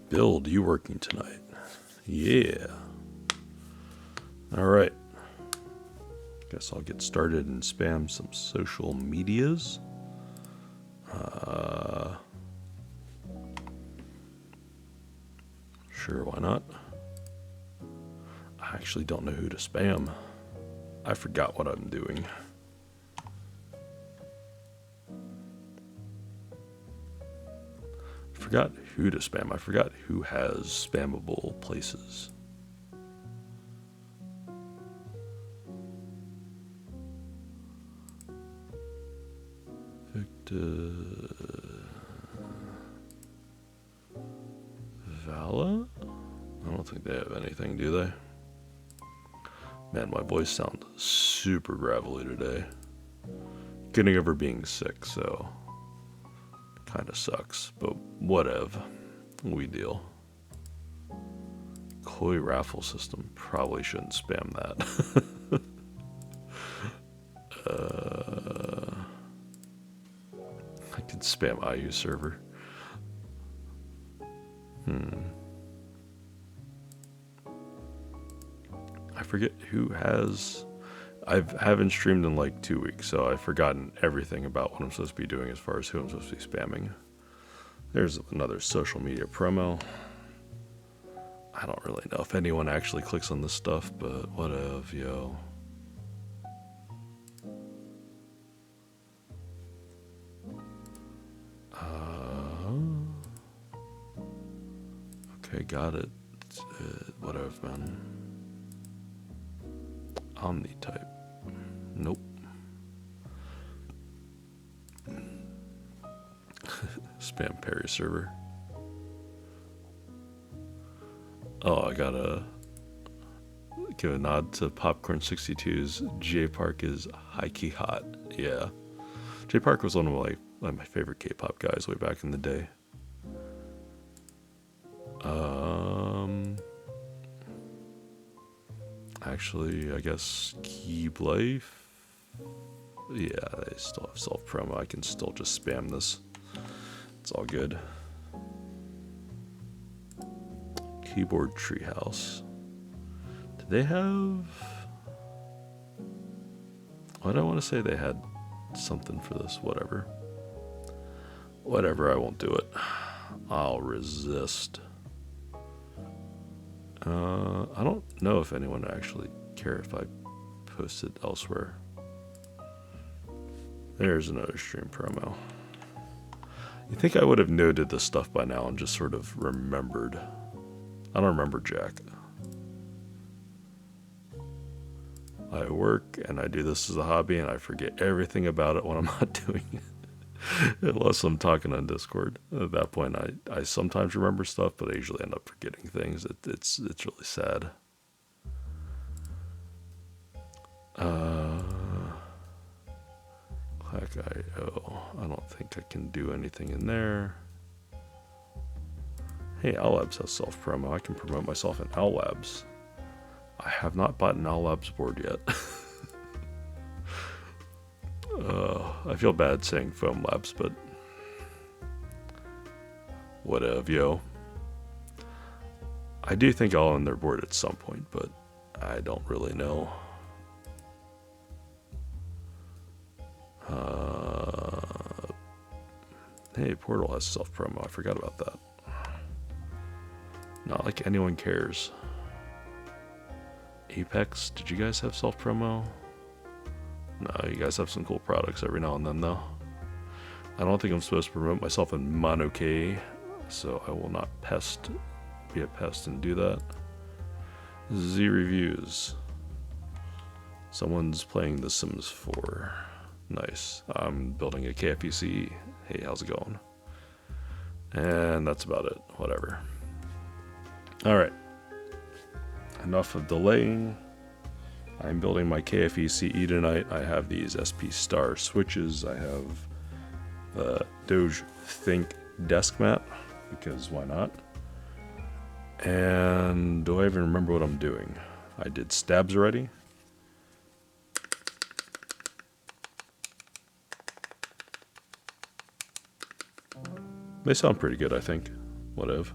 Build, you working tonight? Yeah. Alright. Guess I'll get started and spam some social medias. Sure, why not? I actually don't know who to spam. I forgot what I'm doing. I forgot who to spam. I forgot who has spammable places. Vala? I don't think they have anything, do they? Man, my voice sounds super gravelly today. Getting over being sick, so kind of sucks, but whatever. We deal. Koi raffle system. Probably shouldn't spam that. I could spam IU server. I forget who has... I haven't streamed in like 2 weeks, so I've forgotten everything about what I'm supposed to be doing as far as who I'm supposed to be spamming. There's another social media promo. I don't really know if anyone actually clicks on this stuff, but whatever, yo. Okay, got it. Whatever, man. Omni-type. Nope. Spam Perry server. Oh, I gotta give a nod to Popcorn 62's J Park is high-key hot. Yeah. J Park was one of my favorite K-pop guys way back in the day. Actually, I guess Keep Life. Yeah, they still have self-promo. I can still just spam this. It's all good. Keyboard Treehouse. Did they have... Why do I want to say they had something for this? Whatever. Whatever, I won't do it. I'll resist. I don't know if anyone would actually care if I posted elsewhere. There's another stream promo. You think I would have noted this stuff by now and just sort of remembered? I don't remember jack. I work and I do this as a hobby and I forget everything about it when I'm not doing it. Unless I'm talking on Discord. At that point, I sometimes remember stuff, but I usually end up forgetting things. It's really sad. Clack.io. I don't think I can do anything in there. Hey, Owl Labs has self-promo. I can promote myself in Owl Labs. I have not bought an Owl Labs board yet. I feel bad saying Foam Labs, but whatever, yo. I do think I'll own their board at some point, but I don't really know. Hey, Portal has self-promo. I forgot about that. Not like anyone cares. Apex, did you guys have self-promo? No, you guys have some cool products every now and then, though. I don't think I'm supposed to promote myself in Mono K, so I will not be a pest and do that. Z Reviews. Someone's playing The Sims 4. Nice. I'm building a KFE CE. Hey, how's it going? And that's about it. Whatever. Alright. Enough of delaying. I'm building my KFE CE tonight. I have these SP Star switches. I have the Doge Think desk mat, because why not? And do I even remember what I'm doing? I did stabs already. They sound pretty good, I think. Whatever.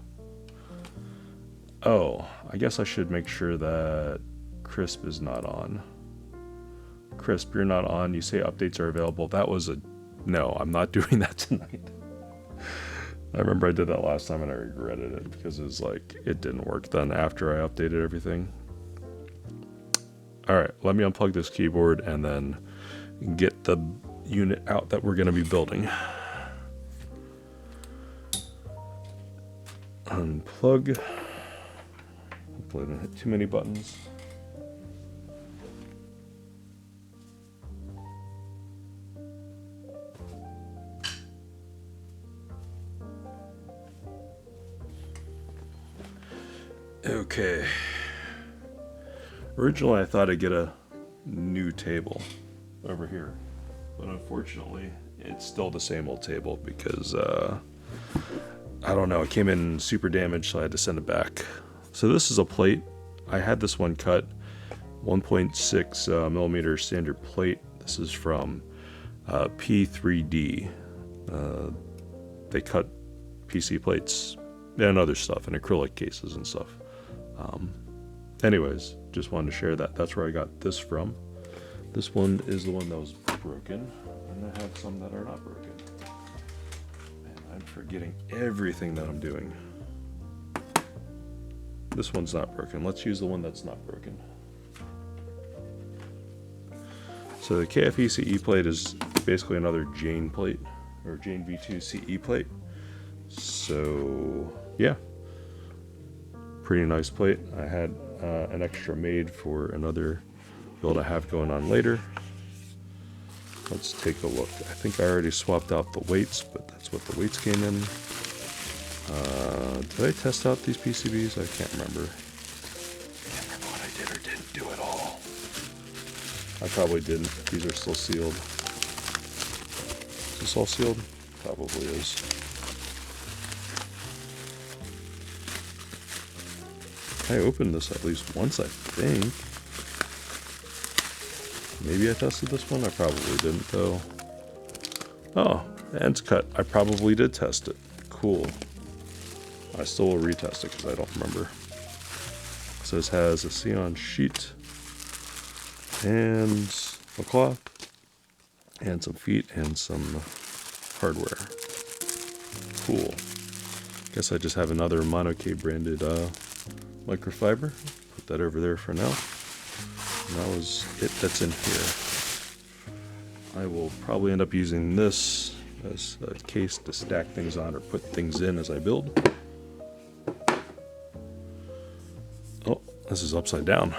Oh, I guess I should make sure that Crisp is not on. Crisp, you're not on. You say updates are available. That was a... No, I'm not doing that tonight. I remember I did that last time and I regretted it because it was like, it didn't work then after I updated everything. Alright, let me unplug this keyboard and then get the unit out that we're going to be building. Unplug. Hopefully I didn't hit too many buttons. Okay. Originally I thought I'd get a new table over here, but unfortunately it's still the same old table because I don't know, it came in super damaged, so I had to send it back. So this is a plate. I had this one cut, 1.6 millimeter standard plate. This is from P3D. They cut PC plates and other stuff in acrylic cases and stuff. Anyways, just wanted to share that. That's where I got this from. This one is the one that was broken, and I have some that are not broken. And I'm forgetting everything that I'm doing. This one's not broken. Let's use the one that's not broken. So the KFE CE plate is basically another Jane plate, or Jane V2 CE plate. So yeah, pretty nice plate. I had an extra made for another build I have going on later. Let's take a look. I think I already swapped out the weights, but that's what the weights came in. Did I test out these PCBs? I can't remember. Can't remember what I did or didn't do at all. I probably didn't. These are still sealed. Is this all sealed? Probably is. I opened this at least once, I think. Maybe I tested this one? I probably didn't, though. Oh, the end's cut. I probably did test it. Cool. I still will retest it because I don't remember. So this has a Xeon sheet and a cloth and some feet and some hardware. Cool. Guess I just have another Mono-K branded microfiber. Put that over there for now. And that was it that's in here. I will probably end up using this as a case to stack things on or put things in as I build. Oh, this is upside down.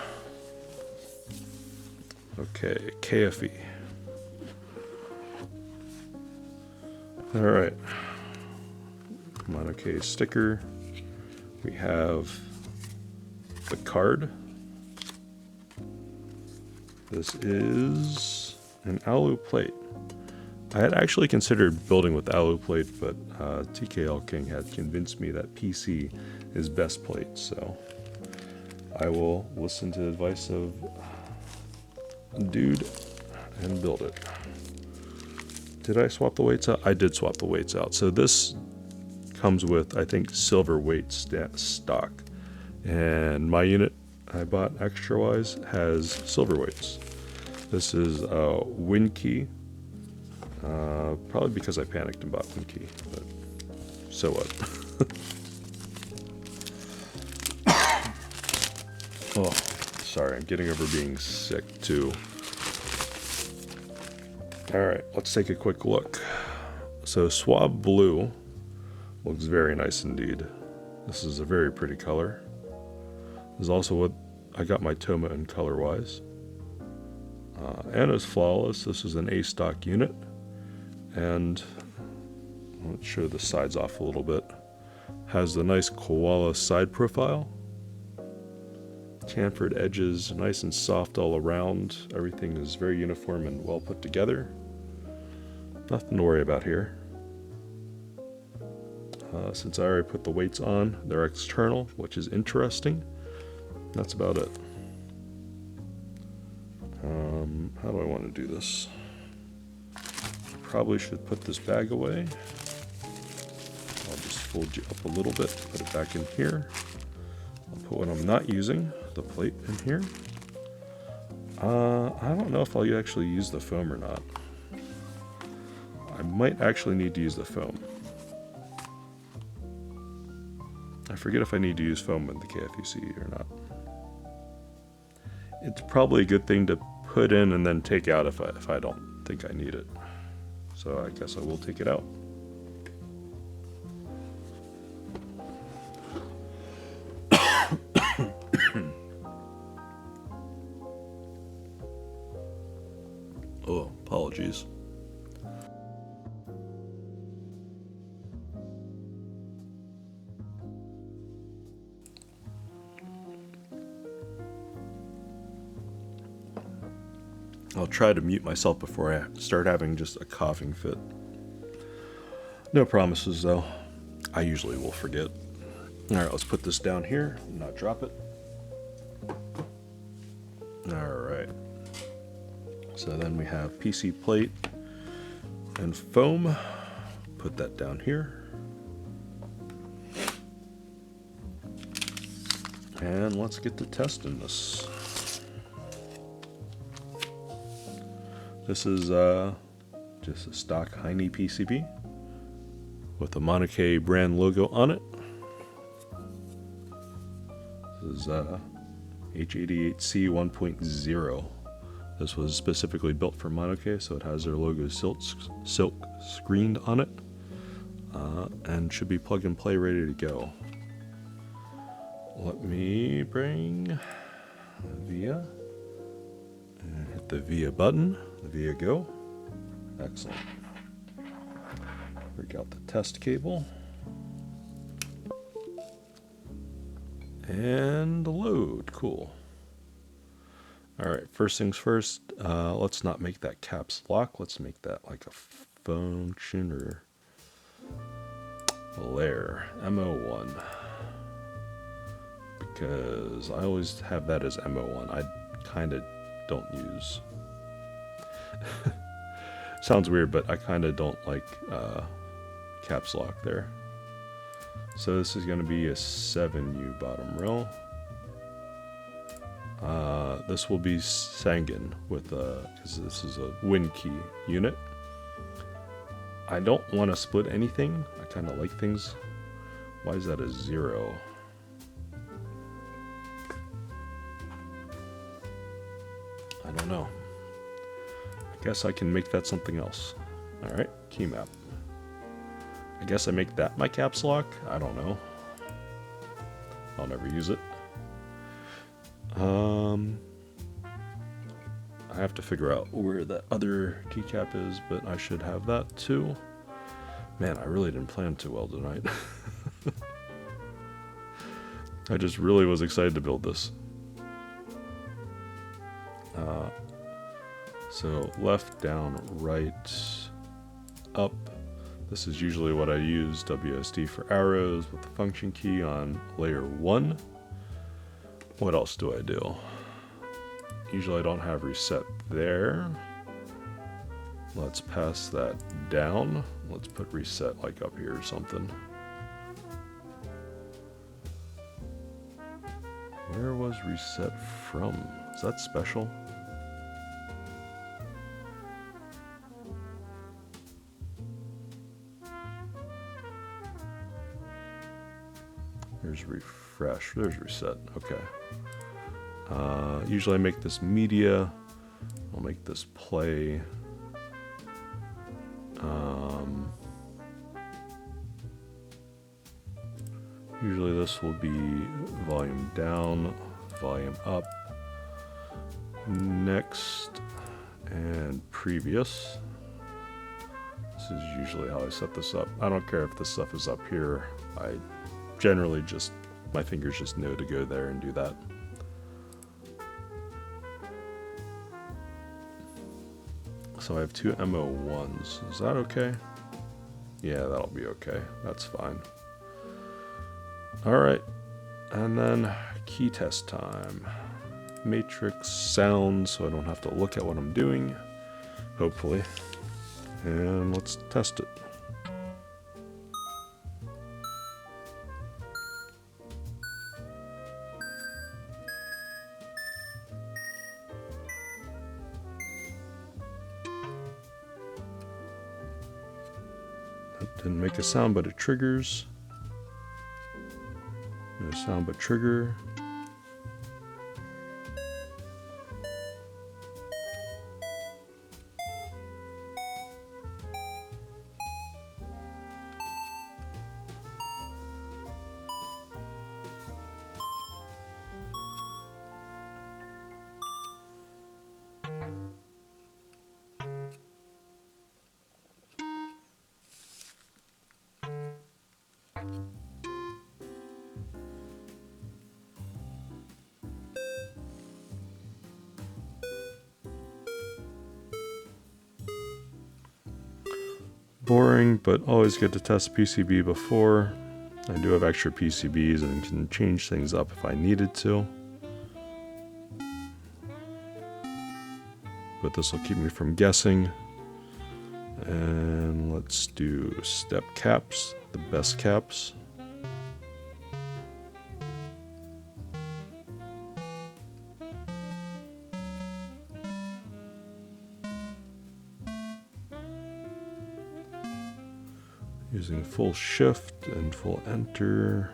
Okay, KFE. Alright. Mono-K sticker. We have the card. This is an alu plate. I had actually considered building with alu plate, but TKL King had convinced me that PC is best plate, so I will listen to the advice of dude and build it. Did I swap the weights out? I did swap the weights out. So this comes with, I think, silver weight stock. And my unit I bought extra-wise has silver weights. This is Winky. Probably because I panicked and bought Winky, but so what? Oh, sorry, I'm getting over being sick too. Alright, let's take a quick look. So Swab Blue looks very nice indeed. This is a very pretty color. This is also what I got my Toma in color-wise. And it's flawless. This is an A stock unit. And let's show the sides off a little bit. Has the nice koala side profile. Chamfered edges, nice and soft all around. Everything is very uniform and well put together. Nothing to worry about here. Since I already put the weights on, they're external, which is interesting. That's about it. How do I want to do this? Probably should put this bag away. I'll just fold you up a little bit, put it back in here. I'll put what I'm not using, the plate, in here. I don't know if I'll actually use the foam or not. I might actually need to use the foam. I forget if I need to use foam in the KFE CE or not. It's probably a good thing to put in and then take out if I don't think I need it. So I guess I will take it out. Oh, apologies. I'll try to mute myself before I start having just a coughing fit. No promises though. I usually will forget. Alright, let's put this down here and not drop it. Alright. So then we have PC plate and foam. Put that down here. And let's get to testing this. This is just a stock Heine PCB with a Mauna Kea brand logo on it. This is H88C 1.0. This was specifically built for Mauna Kea, so it has their logo silk screened on it, and should be plug and play ready to go. Let me bring VIA and hit the VIA button. The VIA go. Excellent. Break out the test cable. And load. Cool. Alright, first things first, let's not make that caps lock. Let's make that like a function or layer. MO1. Because I always have that as MO1. I kind of don't use. Sounds weird, but I kind of don't like caps lock there. So this is going to be a 7U bottom row. This will be Sangan with because this is a WinKey unit. I don't want to split anything. I kind of like things. Why is that a 0? I don't know. I guess I can make that something else. Alright, key map. I guess I make that my caps lock? I don't know. I'll never use it. I have to figure out where that other keycap is, but I should have that too. Man, I really didn't plan too well tonight. I just really was excited to build this. So left, down, right, up. This is usually what I use, WSD for arrows with the function key on layer 1. What else do I do? Usually I don't have reset there. Let's pass that down. Let's put reset like up here or something. Where was reset from? Is that special? There's refresh. There's reset. Okay. Usually I make this media. I'll make this play. Usually this will be volume down, volume up, next, and previous. This is usually how I set this up. I don't care if this stuff is up here. I generally just, my fingers just know to go there and do that. So I have 2 MO1s. Is that okay? Yeah, that'll be okay. That's fine. Alright. And then key test time. Matrix sound, so I don't have to look at what I'm doing. Hopefully. And let's test it. Didn't make a sound, but it triggers. No sound, but trigger. Boring, but always good to test PCB before. I do have extra PCBs and can change things up if I needed to. But this will keep me from guessing. And let's do step caps, the best caps. Using full shift and full enter.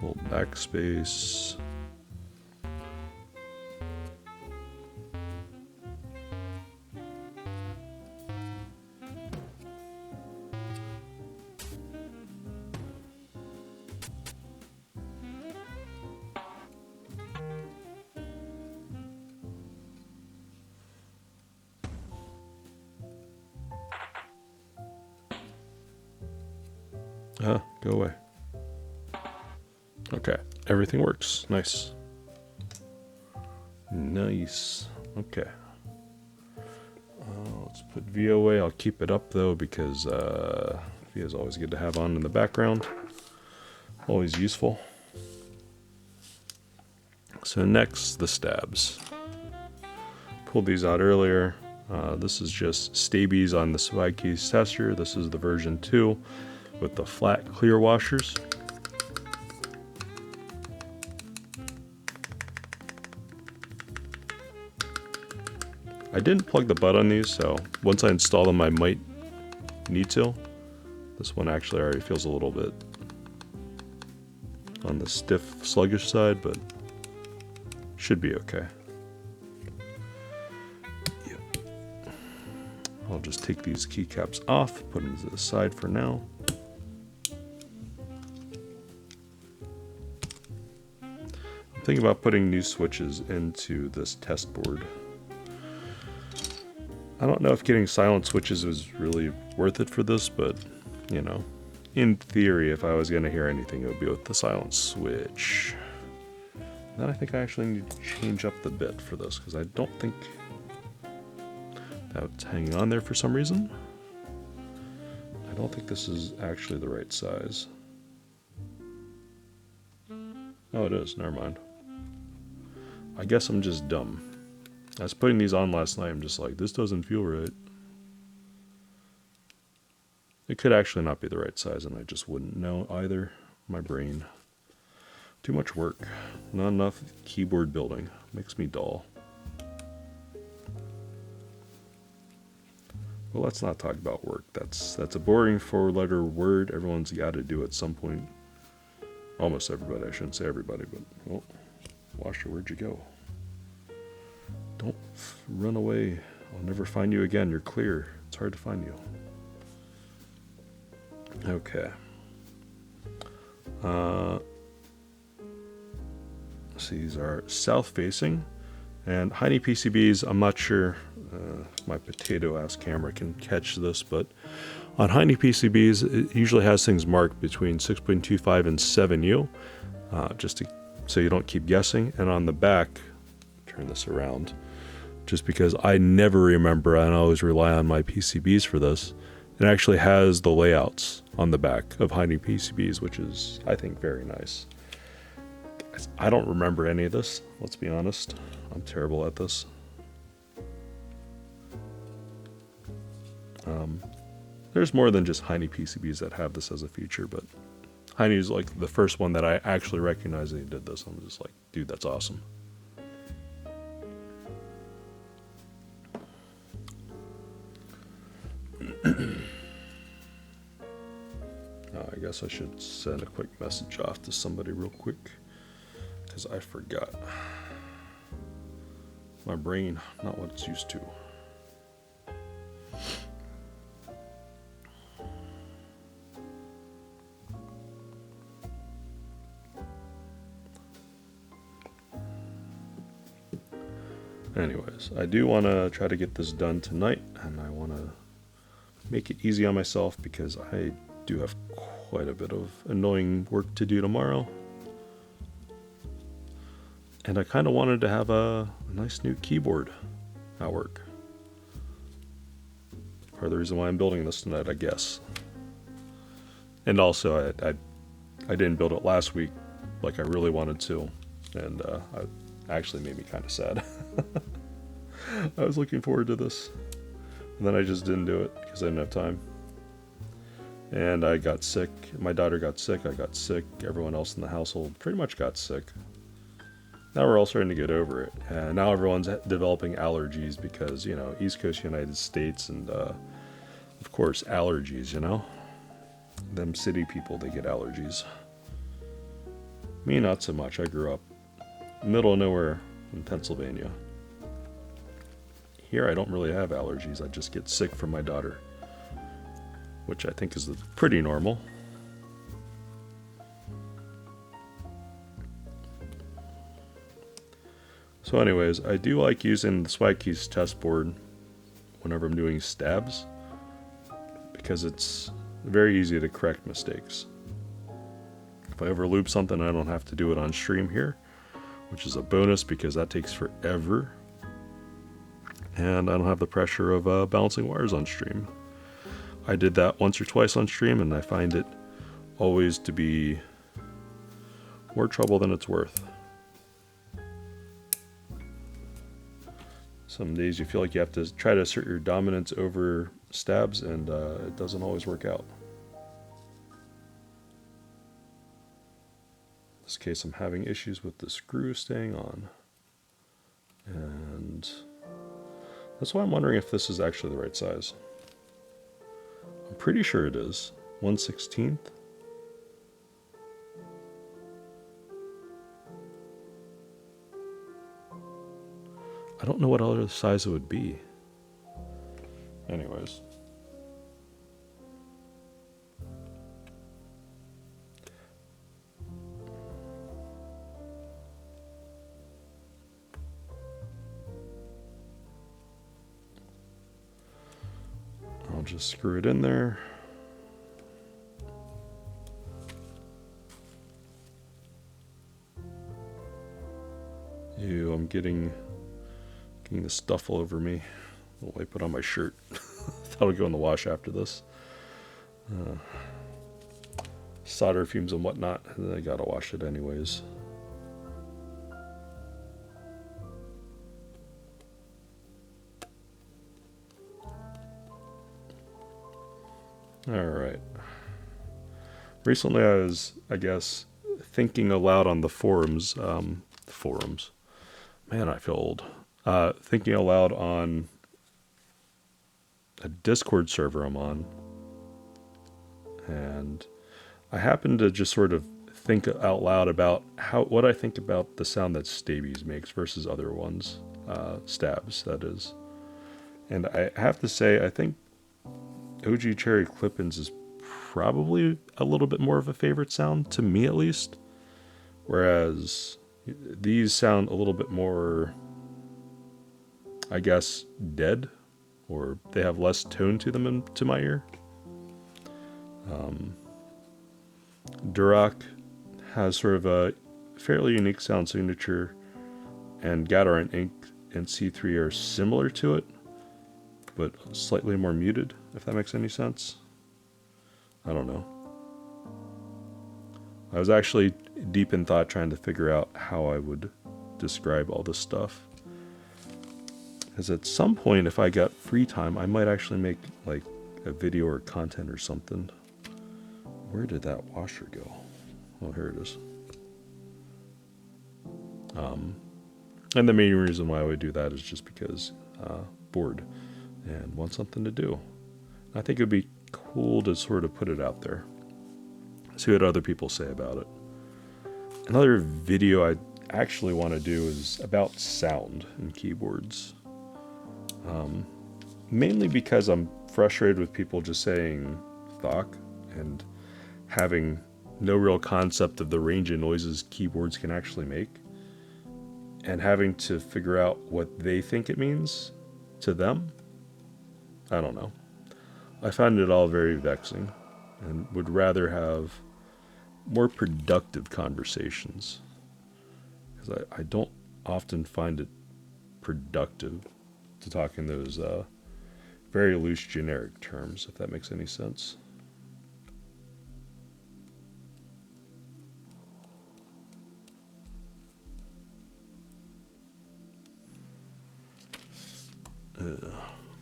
Full backspace. Go away. Okay, everything works. Nice. Nice. Okay. Let's put V away. I'll keep it up though because V is always good to have on in the background. Always useful. So next, the stabs. Pulled these out earlier. This is just stabies on the swag keys tester. This is the version 2 with the flat clear washers. I didn't plug the butt on these, so once I install them I might need to. This one actually already feels a little bit on the stiff, sluggish side, but should be okay. Yep. I'll just take these keycaps off, put them to the side for now. I'm thinking about putting new switches into this test board. I don't know if getting silent switches was really worth it for this, but, you know, in theory, if I was going to hear anything, it would be with the silent switch. Then I think I actually need to change up the bit for this, because I don't think that's hanging on there for some reason. I don't think this is actually the right size. Oh, it is. Never mind. I guess I'm just dumb. I was putting these on last night, I'm just like, this doesn't feel right. It could actually not be the right size, and I just wouldn't know either. My brain. Too much work. Not enough keyboard building. Makes me dull. Well, let's not talk about work. That's a boring 4-letter word everyone's got to do at some point. Almost everybody. I shouldn't say everybody, but, well, Washer, where'd you go? Don't run away. I'll never find you again. You're clear. It's hard to find you. Okay. So these are south-facing. And Heine PCBs, I'm not sure my potato-ass camera can catch this, but on Heine PCBs, it usually has things marked between 6.25 and 7U, so you don't keep guessing. And on the back, turn this around, just because I never remember and I always rely on my PCBs for this. It actually has the layouts on the back of Heine PCBs, which is, I think, very nice. I don't remember any of this, let's be honest. I'm terrible at this. There's more than just Heine PCBs that have this as a feature, but Heine is like the first one that I actually recognized that he did this. I'm just like, dude, that's awesome. I guess I should send a quick message off to somebody real quick, because I forgot. My brain, not what it's used to. Anyways, I do want to try to get this done tonight, and I want to make it easy on myself because I do have quite a bit of annoying work to do tomorrow. And I kind of wanted to have a nice new keyboard at work. Part of the reason why I'm building this tonight, I guess. And also, I didn't build it last week like I really wanted to, and it actually made me kind of sad. I was looking forward to this, and then I just didn't do it because I didn't have time. And I got sick. My daughter got sick. I got sick. Everyone else in the household pretty much got sick. Now we're all starting to get over it. And now everyone's developing allergies because, you know, East Coast United States and, of course, allergies, you know? Them city people, they get allergies. Me, not so much. I grew up middle of nowhere in Pennsylvania. Here I don't really have allergies. I just get sick from my daughter, which I think is pretty normal. So anyways, I do like using the Swag Keys test board whenever I'm doing stabs, because it's very easy to correct mistakes. If I ever loop something, I don't have to do it on stream here, which is a bonus because that takes forever. And I don't have the pressure of balancing wires on stream. I did that once or twice on stream, and I find it always to be more trouble than it's worth. Some days you feel like you have to try to assert your dominance over stabs, and it doesn't always work out. In this case, I'm having issues with the screw staying on. And that's why I'm wondering if this is actually the right size. I'm pretty sure it is. 1/16. I don't know what other size it would be. Anyways. I'll just screw it in there. Ew, I'm getting the stuff all over me. I'll wipe it on my shirt. That'll go in the wash after this. Solder fumes and whatnot, and then I gotta wash it anyways. Alright. Recently I was, I guess, thinking aloud on the forums. Forums. Man, I feel old. Thinking aloud on a Discord server I'm on. And I happened to just sort of think out loud about what I think about the sound that Stabies makes versus other ones. Stabs, that is. And I have to say, I think OG Cherry Clippins is probably a little bit more of a favorite sound, to me at least. Whereas these sound a little bit more, I guess, dead, or they have less tone to them to my ear. Duroc has sort of a fairly unique sound signature, and Gator Ink and C3 are similar to it, but slightly more muted, if that makes any sense. I don't know. I was actually deep in thought trying to figure out how I would describe all this stuff. Because at some point, if I got free time, I might actually make like a video or content or something. Where did that washer go? Oh, here it is. And the main reason why I would do that is just because bored and want something to do. I think it would be cool to sort of put it out there. See what other people say about it. Another video I actually want to do is about sound in keyboards. Mainly because I'm frustrated with people just saying "thok" and having no real concept of the range of noises keyboards can actually make, and having to figure out what they think it means to them. I don't know. I find it all very vexing and would rather have more productive conversations, because I don't often find it productive to talk in those very loose generic terms, if that makes any sense.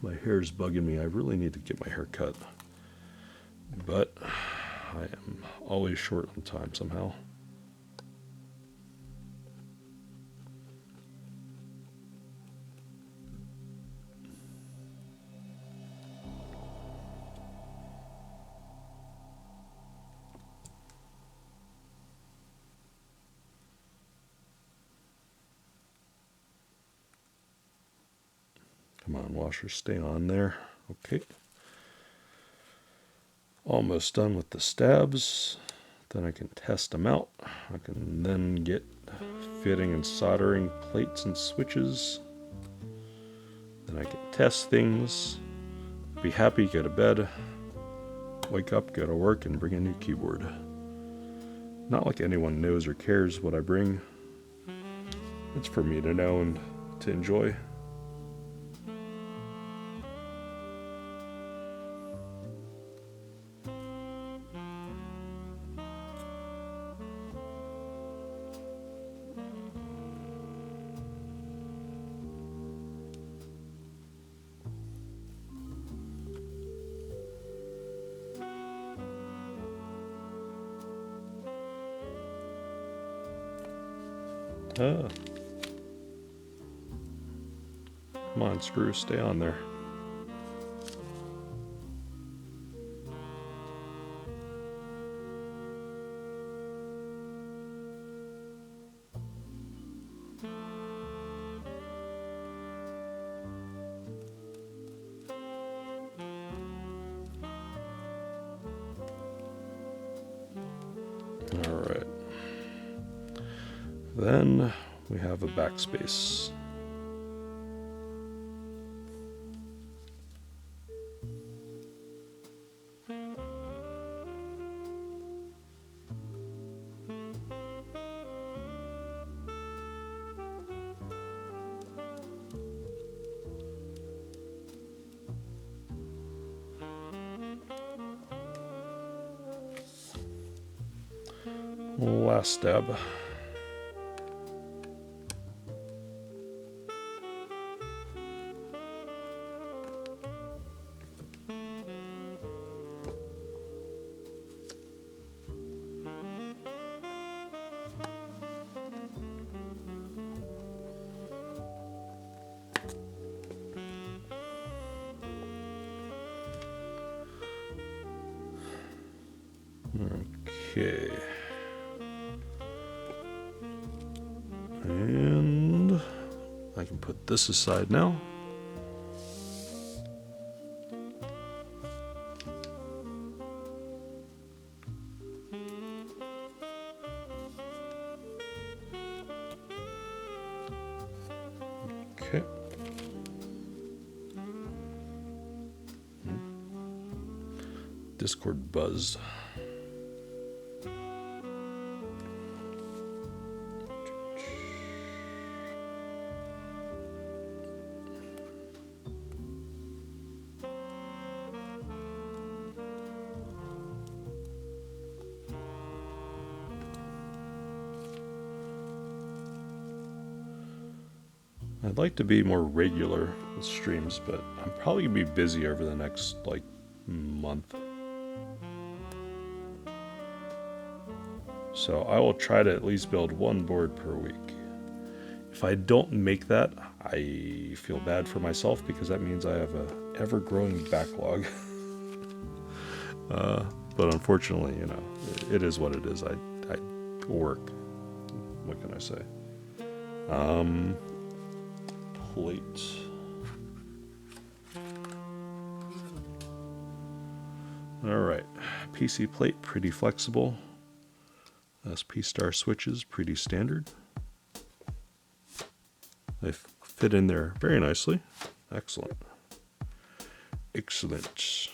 My hair's bugging me. I really need to get my hair cut, but I am always short on time somehow. Come on, washer, stay on there. Okay. Almost done with the stabs. Then I can test them out. I can then get fitting and soldering plates and switches. Then I can test things, be happy, go to bed, wake up, go to work, and bring a new keyboard. Not like anyone knows or cares what I bring. It's for me to know and to enjoy. Come on, screw, stay on there. All right. Then we have a backspace. Last stab. Okay. And I can put this aside now. Okay. Discord buzzed. I'd like to be more regular with streams, but I'm probably gonna be busy over the next month. So I will try to at least build one board per week. If I don't make that, I feel bad for myself because that means I have a ever-growing backlog. But unfortunately, you know, it is what it is. I work. What can I say? Plate. All right, PC plate, pretty flexible. SP star switches, pretty standard. They fit in there very nicely. Excellent. Excellent.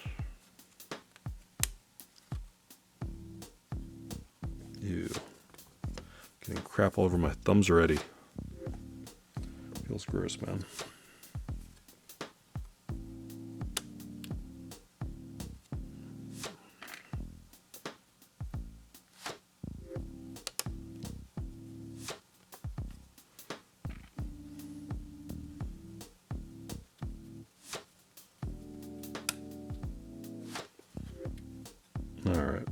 Ew. Getting crap all over my thumbs already. Feels gross, man. All right.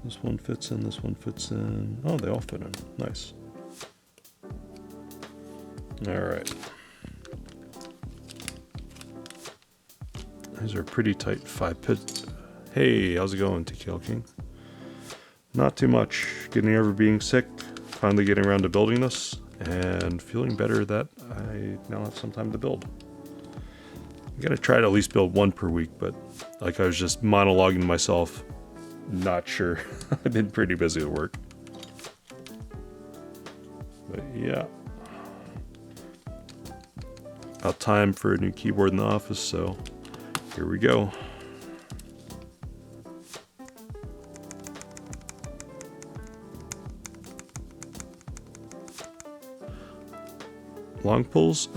This one fits in, this one fits in. Oh, they all fit in. Nice. All right. These are pretty tight 5-pit. Hey, how's it going, TKL King? Not too much. Getting over being sick, finally getting around to building this, and feeling better that I now have some time to build. I'm gonna try to at least build one per week, but like I was just monologuing to myself. Not sure. I've been pretty busy at work. But yeah. About time for a new keyboard in the office, so here we go. Long pulls?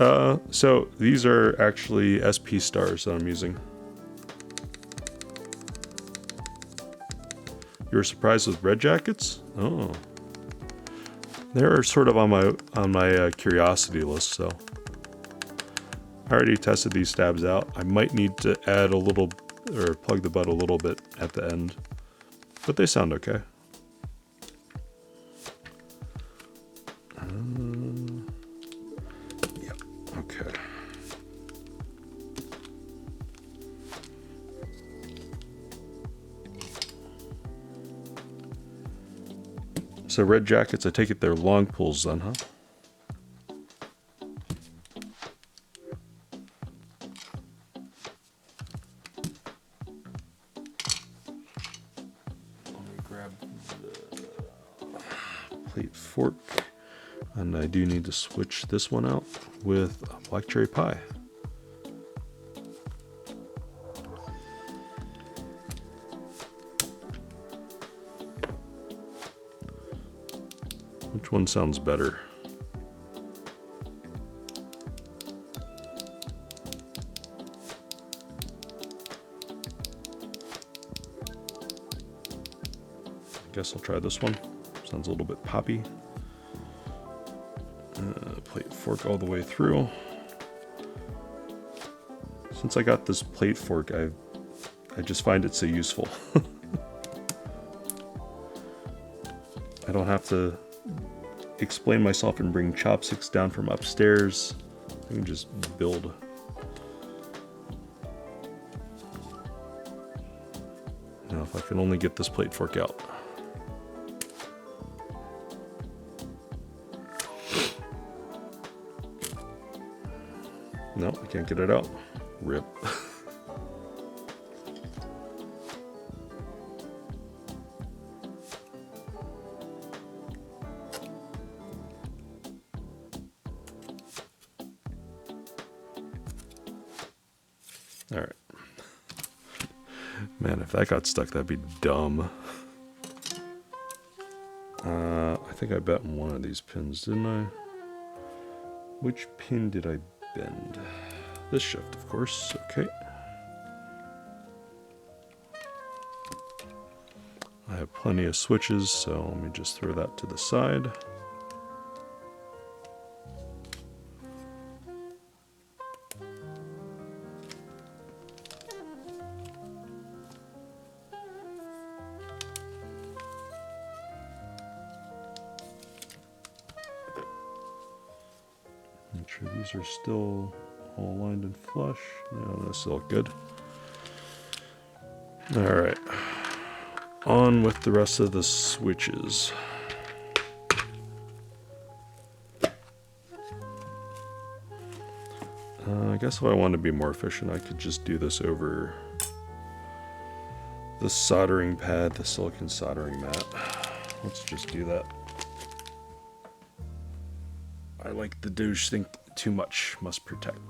So these are actually SP stars that I'm using. You were surprised with red jackets? Oh, they're sort of on my curiosity list. So I already tested these stabs out. I might need to add a little or plug the butt a little bit at the end, but they sound okay. Yep. Okay. So red jackets, I take it they're long pulls then, huh? Let me grab the plate fork. And I do need to switch this one out with a black cherry pie. Which one sounds better? I guess I'll try this one. Sounds a little bit poppy. Plate fork all the way through. Since I got this plate fork, I just find it so useful. I don't have to explain myself and bring chopsticks down from upstairs. I can just build. Now if I can only get this plate fork out. No, I can't get it out. Rip. All right. Man, if that got stuck, that'd be dumb. I think I bet on one of these pins, didn't I? Which pin did I bend this shift, of course. Okay. I have plenty of switches, so let me just throw that to the side. Make sure these are still all aligned and flush. No, that's all good. All right. On with the rest of the switches. I guess if I want to be more efficient, I could just do this over the soldering pad, the silicon soldering mat. Let's just do that. I like the douche thing too much, must protect.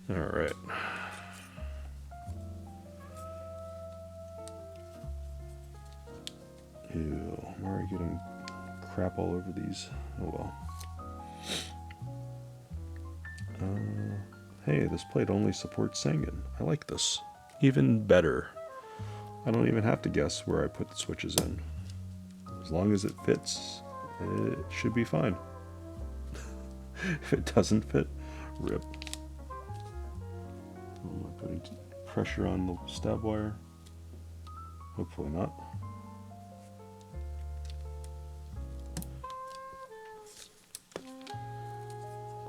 All right. Ew, why are you getting crap all over these? Oh well. Hey, this plate only supports Sangan. I like this. Even better. I don't even have to guess where I put the switches in. As long as it fits, it should be fine. If it doesn't fit, rip. Am I putting pressure on the stab wire? Hopefully not.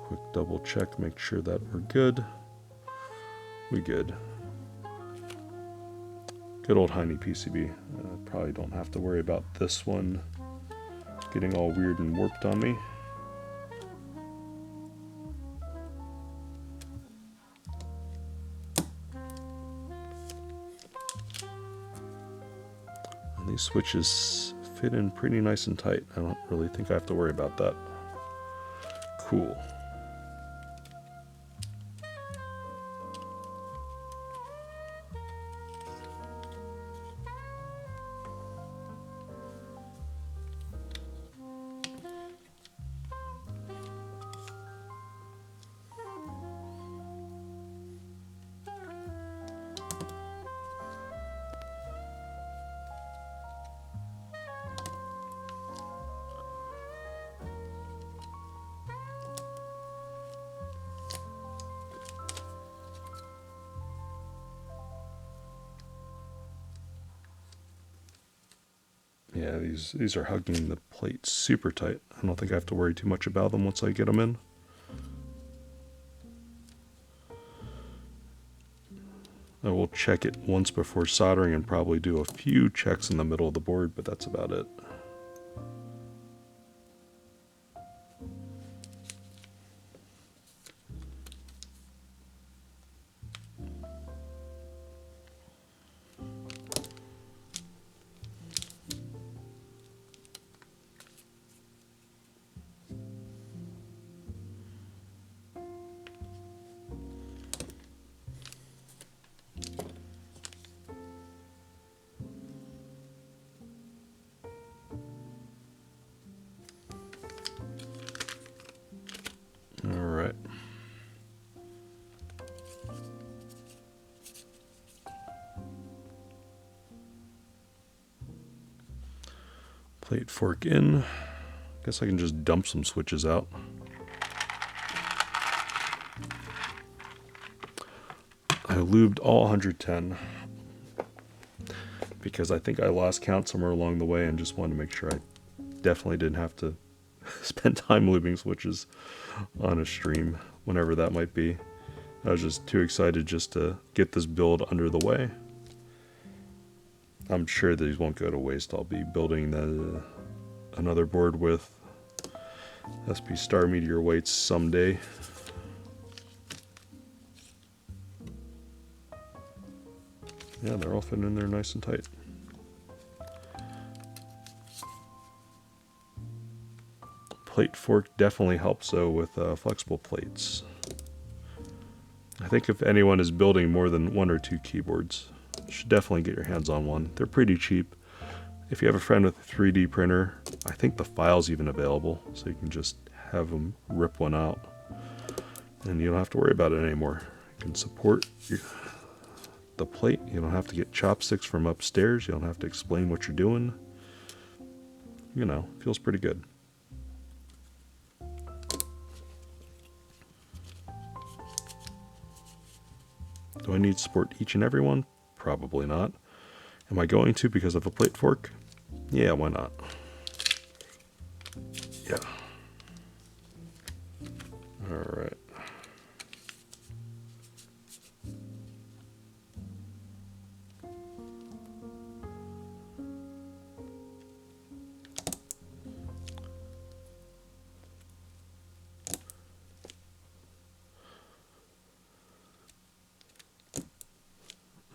Quick double check, make sure that we're good. We good. Good old Heine PCB. Probably don't have to worry about this one getting all weird and warped on me. And these switches fit in pretty nice and tight. I don't really think I have to worry about that. Cool. Yeah, these are hugging the plate super tight. I don't think I have to worry too much about them once I get them in. I will check it once before soldering and probably do a few checks in the middle of the board, but that's about it. Plate fork in. Guess I can just dump some switches out. I lubed all 110 because I think I lost count somewhere along the way and just wanted to make sure I definitely didn't have to spend time lubing switches on a stream, whenever that might be. I was just too excited just to get this build under the way. I'm sure these won't go to waste. I'll be building another board with SP Star Meteor weights someday. Yeah, they're all fitting in there nice and tight. Plate fork definitely helps though with flexible plates. I think if anyone is building more than 1 or 2 keyboards, you should definitely get your hands on one. They're pretty cheap. If you have a friend with a 3D printer, I think the file's even available, so you can just have them rip one out. And you don't have to worry about it anymore. You can support the plate. You don't have to get chopsticks from upstairs. You don't have to explain what you're doing. You know, feels pretty good. Do I need to support each and every one? Probably not. Am I going to because of a plate fork? Yeah, why not? Yeah. All right.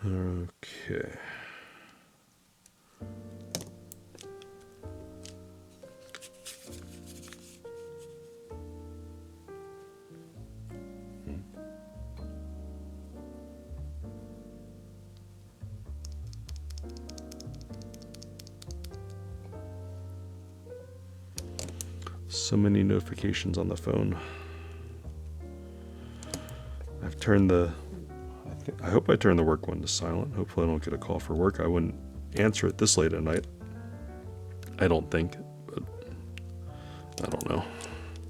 Okay. So many notifications on the phone. I've turned I hope I turned the work one to silent. Hopefully I don't get a call for work. I wouldn't answer it this late at night. I don't think, but I don't know.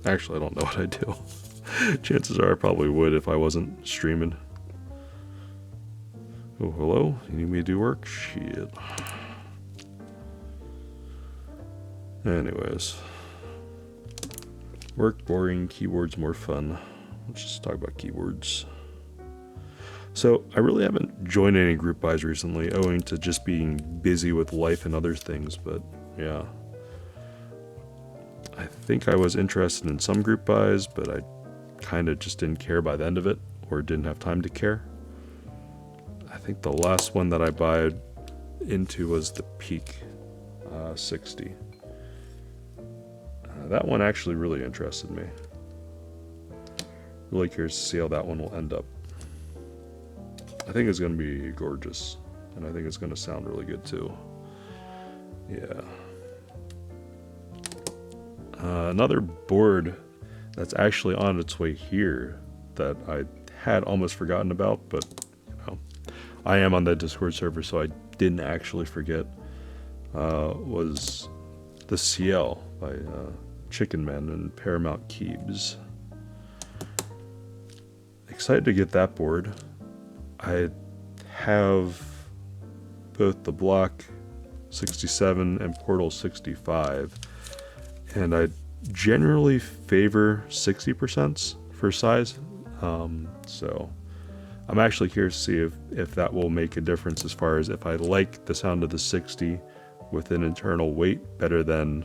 Actually, I don't know what I'd do. Chances are I probably would if I wasn't streaming. Oh, hello? You need me to do work? Shit. Anyways. Work boring, keyboards more fun. Let's just talk about keyboards. So, I really haven't joined any group buys recently, owing to just being busy with life and other things, but yeah. I think I was interested in some group buys, but I kind of just didn't care by the end of it, or didn't have time to care. I think the last one that I bought into was the Peak 60. That one actually really interested me. Really curious to see how that one will end up. I think it's going to be gorgeous, and I think it's going to sound really good too. Yeah. Another board that's actually on its way here that I had almost forgotten about, but you know, I am on the Discord server, so I didn't actually forget, was the CL by Chicken Man and Paramount Keebs. Excited to get that board. I have both the Block 67 and Portal 65, and I generally favor 60% for size, so I'm actually curious to see if that will make a difference as far as if I like the sound of the 60 with an internal weight better than,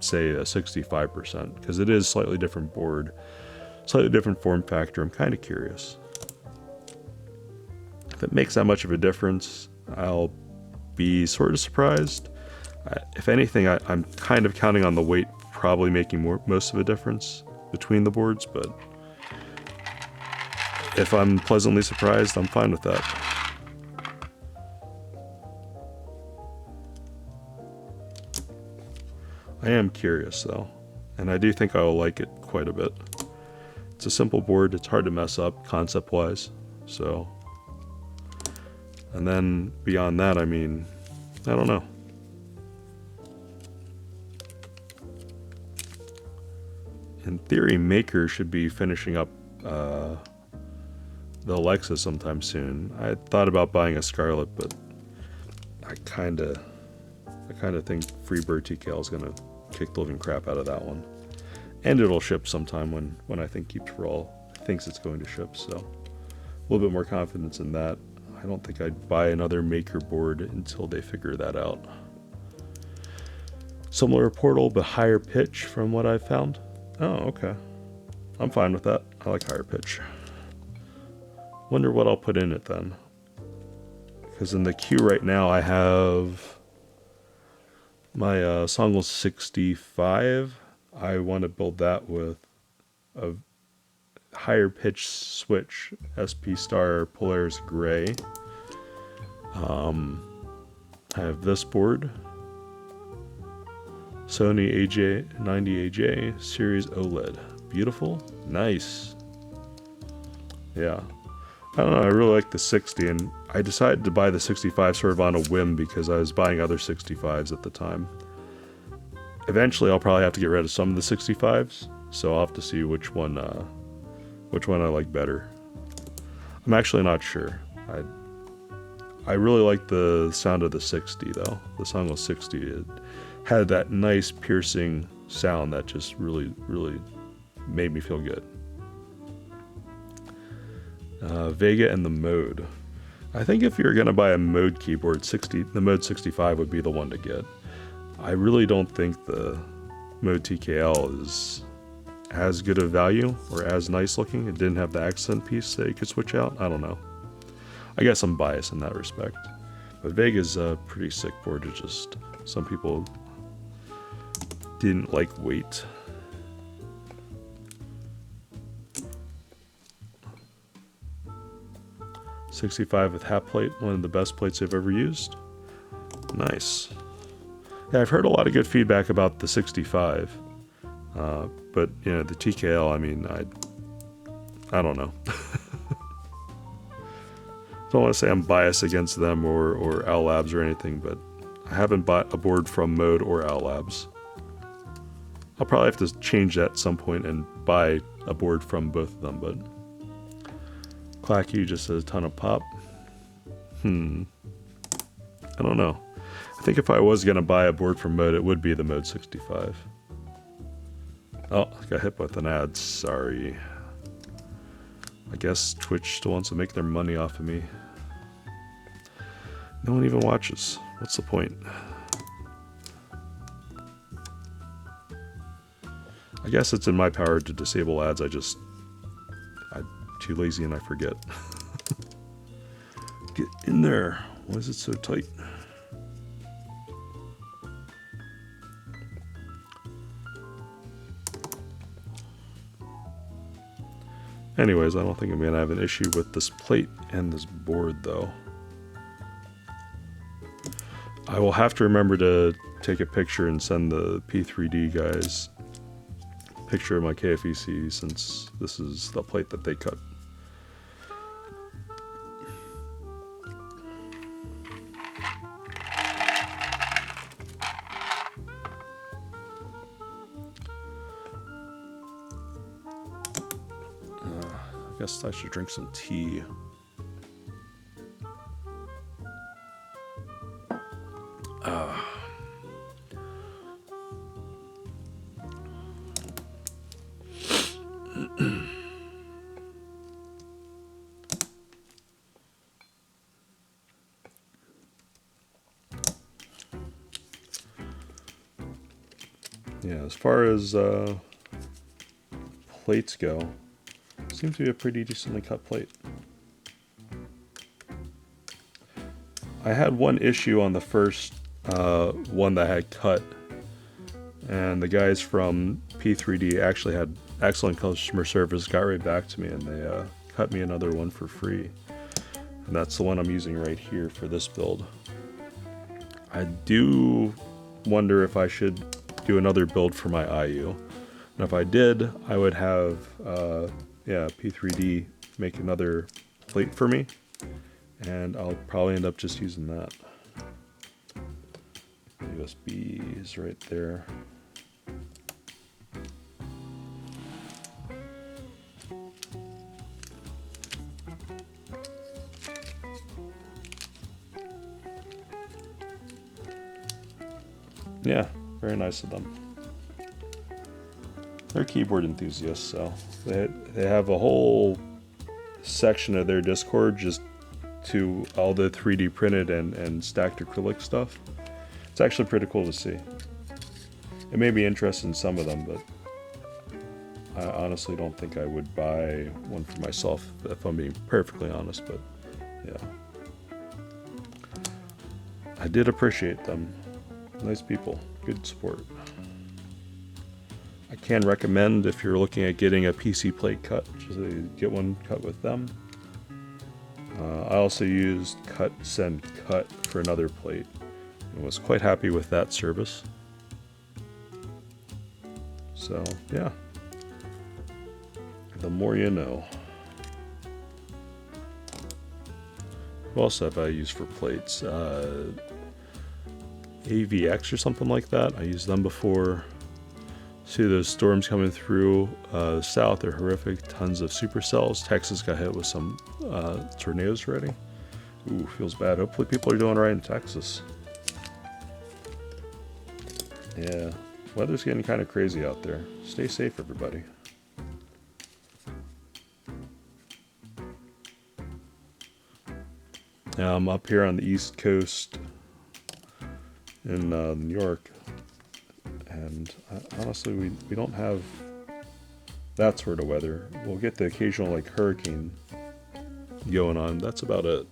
say, a 65%, because it is slightly different board, slightly different form factor. I'm kind of curious. If it makes that much of a difference, I'll be sort of surprised. If anything, I'm kind of counting on the weight probably making most of a difference between the boards, but if I'm pleasantly surprised, I'm fine with that. I am curious though, and I do think I will like it quite a bit. It's a simple board, it's hard to mess up concept-wise, so. And then beyond that, I mean, I don't know. In theory, Maker should be finishing up the Alexa sometime soon. I thought about buying a Scarlett, but I kind of think Freebird TKL is gonna kick the living crap out of that one, and it'll ship sometime when I think Keeps for All thinks it's going to ship. So a little bit more confidence in that. I don't think I'd buy another Maker board until they figure that out. Similar Portal, but higher pitch from what I've found. Oh, okay. I'm fine with that. I like higher pitch. Wonder what I'll put in it then. Because in the queue right now I have my Songle 65. I want to build that with a higher pitch switch, SP Star Polaris Gray. I have this board. Sony AJ90AJ Series OLED. Beautiful. Nice. Yeah. I don't know, I really like the 60, and I decided to buy the 65 sort of on a whim because I was buying other 65s at the time. Eventually I'll probably have to get rid of some of the 65s, so I'll have to see which one I like better. I'm actually not sure. I really like the sound of the 60 though. The Songo 60, it had that nice piercing sound that just really made me feel good. Vega and the Mode. I think if you're gonna buy a Mode keyboard, the Mode 65 would be the one to get. I really don't think the Mode TKL is as good of value or as nice looking. It didn't have the accent piece that you could switch out. I don't know. I guess I'm biased in that respect. But Vega's a pretty sick board. It's just some people didn't like weight. .65 with hat plate, one of the best plates I've ever used. Nice. Yeah, I've heard a lot of good feedback about the 65, but you know, the TKL. I mean, I don't know. Don't want to say I'm biased against them or Owl Labs or anything, but I haven't bought a board from Mode or Owl Labs. I'll probably have to change that at some point and buy a board from both of them, but Clacky just says a ton of pop. I don't know. I think if I was going to buy a board from Mode, it would be the Mode 65. Oh, I got hit with an ad. Sorry. I guess Twitch still wants to make their money off of me. No one even watches. What's the point? I guess it's in my power to disable ads. I'm too lazy and I forget. Get in there. Why is it so tight? Anyways, I don't think I'm going to have an issue with this plate and this board, though. I will have to remember to take a picture and send the P3D guys a picture of my KFE CE, since this is the plate that they cut. I guess I should drink some tea. Yeah, as far as plates go, seems to be a pretty decently cut plate. I had one issue on the first one that I had cut, and the guys from P3D actually had excellent customer service, got right back to me, and they cut me another one for free. And that's the one I'm using right here for this build. I do wonder if I should do another build for my IU. And if I did, I would have P3D make another plate for me, and I'll probably end up just using that. USB is right there. Yeah, very nice of them. They're keyboard enthusiasts, so they have a whole section of their Discord just to all the 3D printed and stacked acrylic stuff. It's actually pretty cool to see. It may be interesting in some of them, but I honestly don't think I would buy one for myself, if I'm being perfectly honest, but yeah. I did appreciate them. Nice people, good support. I can recommend, if you're looking at getting a PC plate cut, just get one cut with them. I also used Cut Send Cut for another plate and was quite happy with that service. So, yeah. The more you know. What else have I used for plates? AVX or something like that. I used them before. See those storms coming through south are horrific. Tons of supercells. Texas got hit with some tornadoes already. Ooh, feels bad. Hopefully people are doing right in Texas. Yeah, weather's getting kind of crazy out there. Stay safe, everybody. Now I'm up here on the East Coast in New York, and honestly, we don't have that sort of weather. We'll get the occasional like hurricane going on. That's about it.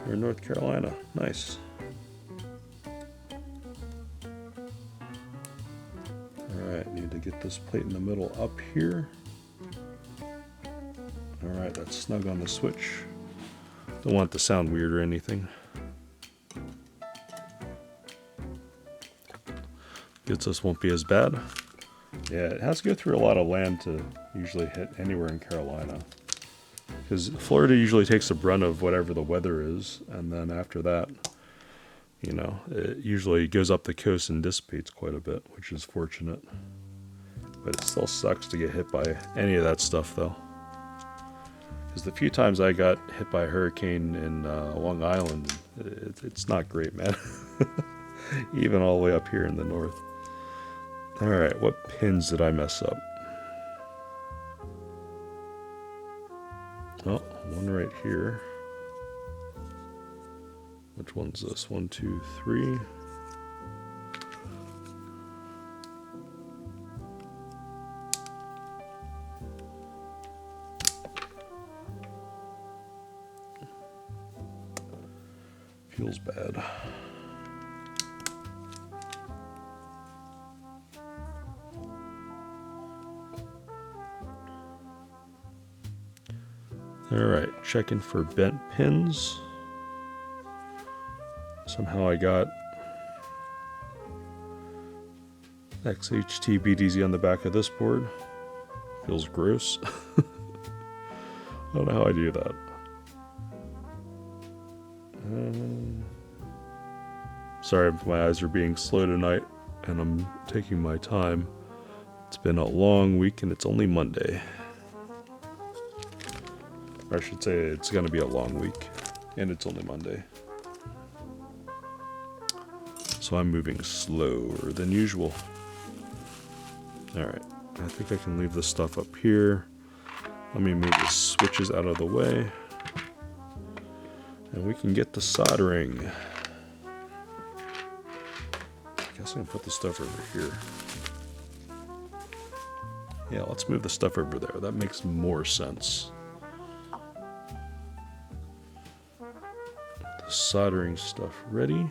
We're in North Carolina. Nice. Alright, need to get this plate in the middle up here. Alright, that's snug on the switch. Don't want it to sound weird or anything. Guess this won't be as bad. Yeah, it has to go through a lot of land to usually hit anywhere in Carolina. Because Florida usually takes the brunt of whatever the weather is, and then after that, you know, it usually goes up the coast and dissipates quite a bit, which is fortunate. But it still sucks to get hit by any of that stuff, though. Because the few times I got hit by a hurricane in Long Island, it's not great, man. Even all the way up here in the north. Alright, what pins did I mess up? Oh, one right here. Which one's this? 1, 2, 3. Feels bad. Alright, checking for bent pins. Somehow I got XHT BDZ on the back of this board. Feels gross. I don't know how I do that. Sorry if my eyes are being slow tonight and I'm taking my time. It's been a long week and it's only Monday. Or I should say it's going to be a long week and it's only Monday. So I'm moving slower than usual. Alright, I think I can leave this stuff up here. Let me move the switches out of the way. And we can get the soldering. I guess I can put the stuff over here. Yeah, let's move the stuff over there. That makes more sense. The soldering stuff ready.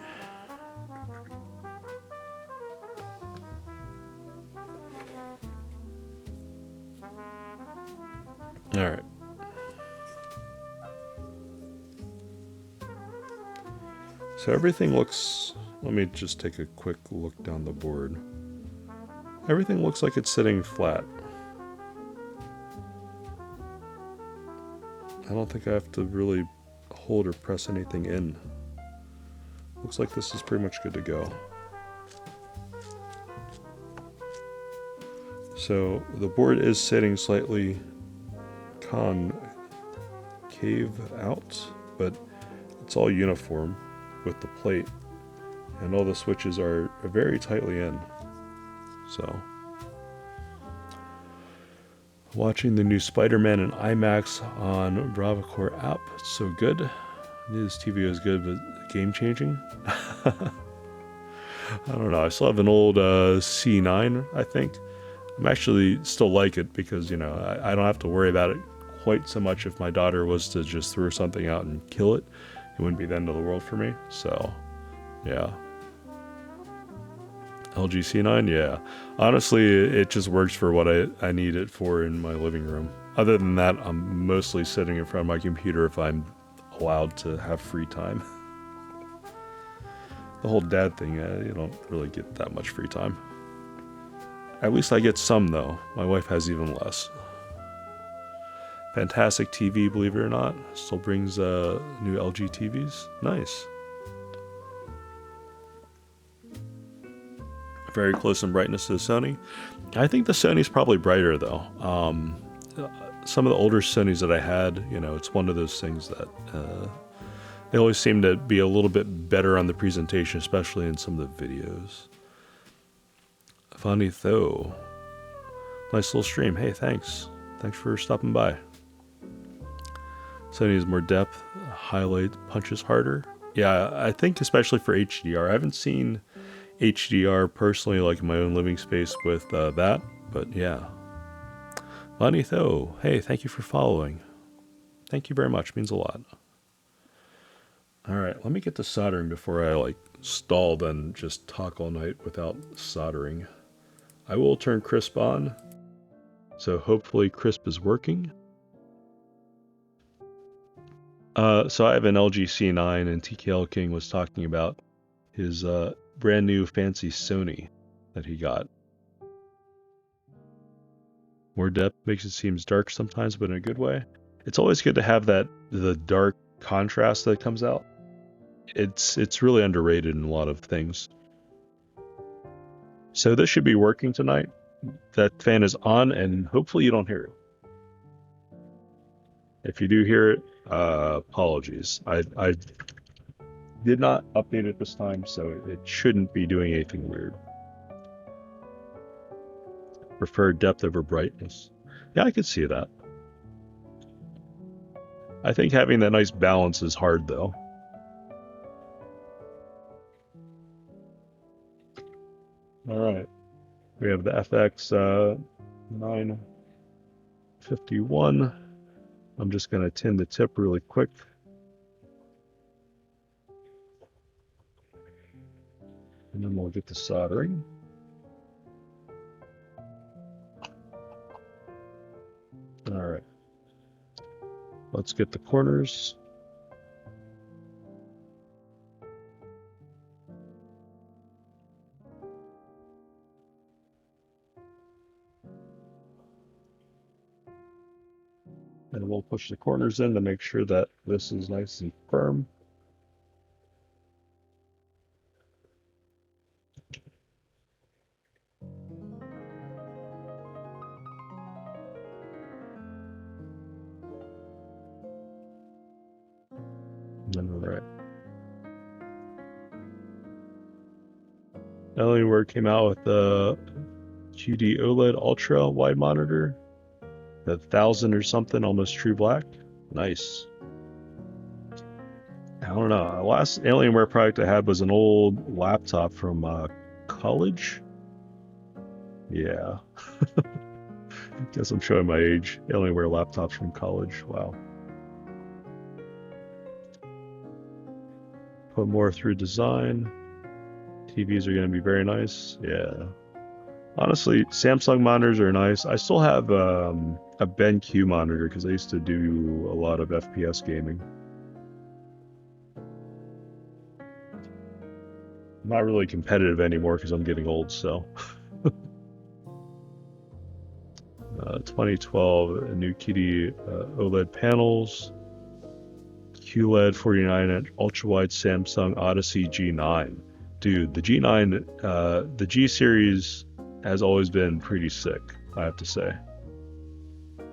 Alright. So everything looks... Let me just take a quick look down the board. Everything looks like it's sitting flat. I don't think I have to really hold or press anything in. Looks like this is pretty much good to go. So the board is sitting slightly concave out, but it's all uniform with the plate, and all the switches are very tightly in. So, watching the new Spider-Man in IMAX on BravoCore app. It's so good. This TV is good, but game changing. I don't know. I still have an old C9, I think. I'm actually still like it because, you know, I don't have to worry about it quite so much. If my daughter was to just throw something out and kill it, it wouldn't be the end of the world for me. So, yeah. LG C9, yeah. Honestly, it just works for what I need it for in my living room. Other than that, I'm mostly sitting in front of my computer if I'm allowed to have free time. The whole dad thing, you don't really get that much free time. At least I get some, though. My wife has even less. Fantastic TV, believe it or not. Still brings new LG TVs. Nice. Very close in brightness to the Sony. I think the Sony's probably brighter, though. Some of the older Sonys that I had, you know, it's one of those things that they always seem to be a little bit better on the presentation, especially in some of the videos. Funny though. Nice little stream. Hey, thanks. Thanks for stopping by. Sony has more depth, highlight punches harder. Yeah, I think especially for HDR. I haven't seen HDR personally, like in my own living space with that, but yeah. Funny though. Hey, thank you for following. Thank you very much. Means a lot. All right, let me get to soldering before I like stall and just talk all night without soldering. I will turn crisp on, so hopefully crisp is working. So I have an LG C9, and TKL King was talking about his brand new fancy Sony that he got. More depth makes it seem dark sometimes, but in a good way. It's always good to have the dark contrast that comes out. It's really underrated in a lot of things. So this should be working tonight. That fan is on, and hopefully you don't hear it. If you do hear it, apologies. I did not update it this time, so it shouldn't be doing anything weird. Prefer depth over brightness. Yeah, I could see that. I think having that nice balance is hard, though. All right. We have the FX 951. I'm just going to tin the tip really quick. And then we'll get to soldering. All right. Let's get the corners. And we'll push the corners in to make sure that this is nice and firm. All right. Alienware came out with the QD OLED Ultra wide monitor. The 1000 or something, almost true black. Nice. I don't know. The last Alienware product I had was an old laptop from college. Yeah. Guess I'm showing my age. Alienware laptops from college. Wow. Put more through design. TVs are going to be very nice. Yeah. Honestly, Samsung monitors are nice. I still have a BenQ monitor because I used to do a lot of FPS gaming. I'm not really competitive anymore because I'm getting old, so. 2012, new Kitty OLED panels. QLED 49-inch ultra-wide Samsung Odyssey G9. Dude, the G9, the G series has always been pretty sick, I have to say. If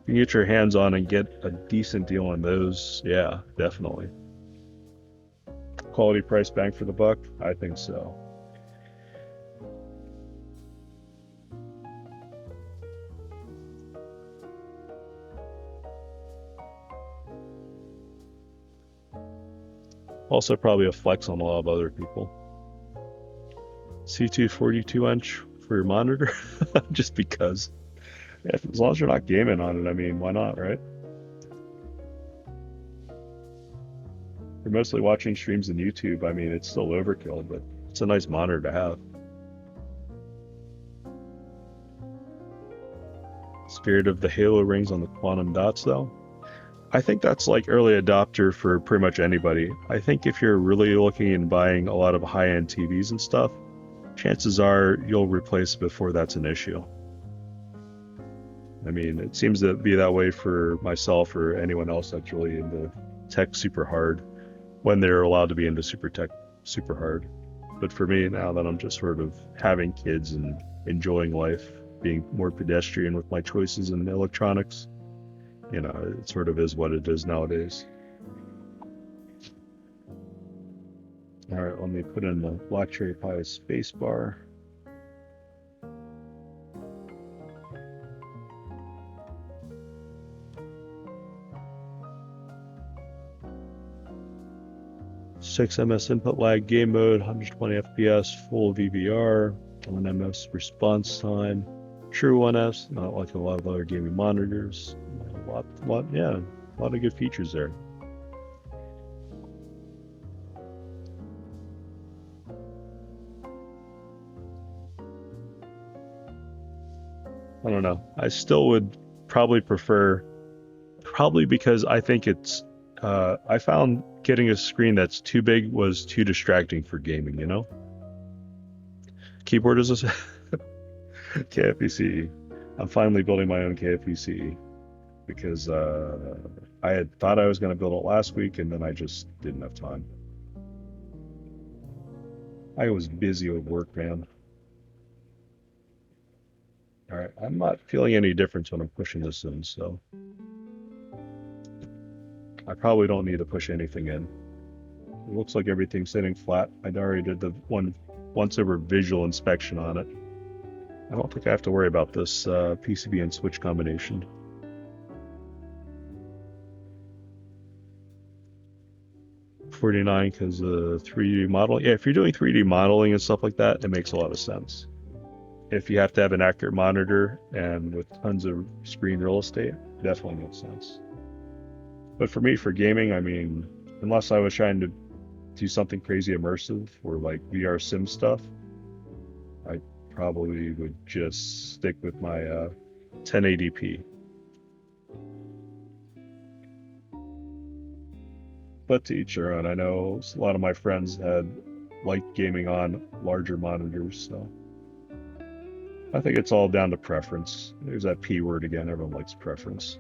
you can get your hands on and get a decent deal on those, yeah, definitely. Quality price bang for the buck? I think so. Also probably a flex on a lot of other people. C2 42-inch for your monitor, just because. Yeah, as long as you're not gaming on it, I mean, why not, right? You're mostly watching streams on YouTube, I mean, it's still overkill, but it's a nice monitor to have. Spirit of the Halo rings on the quantum dots, though. I think that's like early adopter for pretty much anybody. I think if you're really looking and buying a lot of high-end TVs and stuff, chances are you'll replace it before that's an issue. I mean, it seems to be that way for myself or anyone else that's really into tech super hard when they're allowed to be into super tech super hard. But for me, now that I'm just sort of having kids and enjoying life, being more pedestrian with my choices in electronics, it sort of is what it is nowadays. All right, let me put in the Black Cherry Pie spacebar. Six ms input lag, game mode, 120 FPS, full VVR, 1 ms response time, true 1S, not like a lot of other gaming monitors. A lot of good features there. I don't know. I still would probably prefer, probably because I think I found getting a screen that's too big was too distracting for gaming, Keyboard is a KFE CE. I'm finally building my own KFE CE because I had thought I was going to build it last week and then I just didn't have time. I was busy with work, man. All right, I'm not feeling any difference when I'm pushing this in, so I probably don't need to push anything in. It looks like everything's sitting flat. I already did the once over visual inspection on it. I don't think I have to worry about this PCB and switch combination. $49 because 3D model. Yeah, if you're doing 3D modeling and stuff like that, it makes a lot of sense. If you have to have an accurate monitor and with tons of screen real estate, definitely makes sense. But for me, for gaming, I mean, unless I was trying to do something crazy immersive or like VR sim stuff, I probably would just stick with my 1080p. But to each their own. I know a lot of my friends had liked gaming on larger monitors, so I think it's all down to preference. There's that P word again. Everyone likes preference.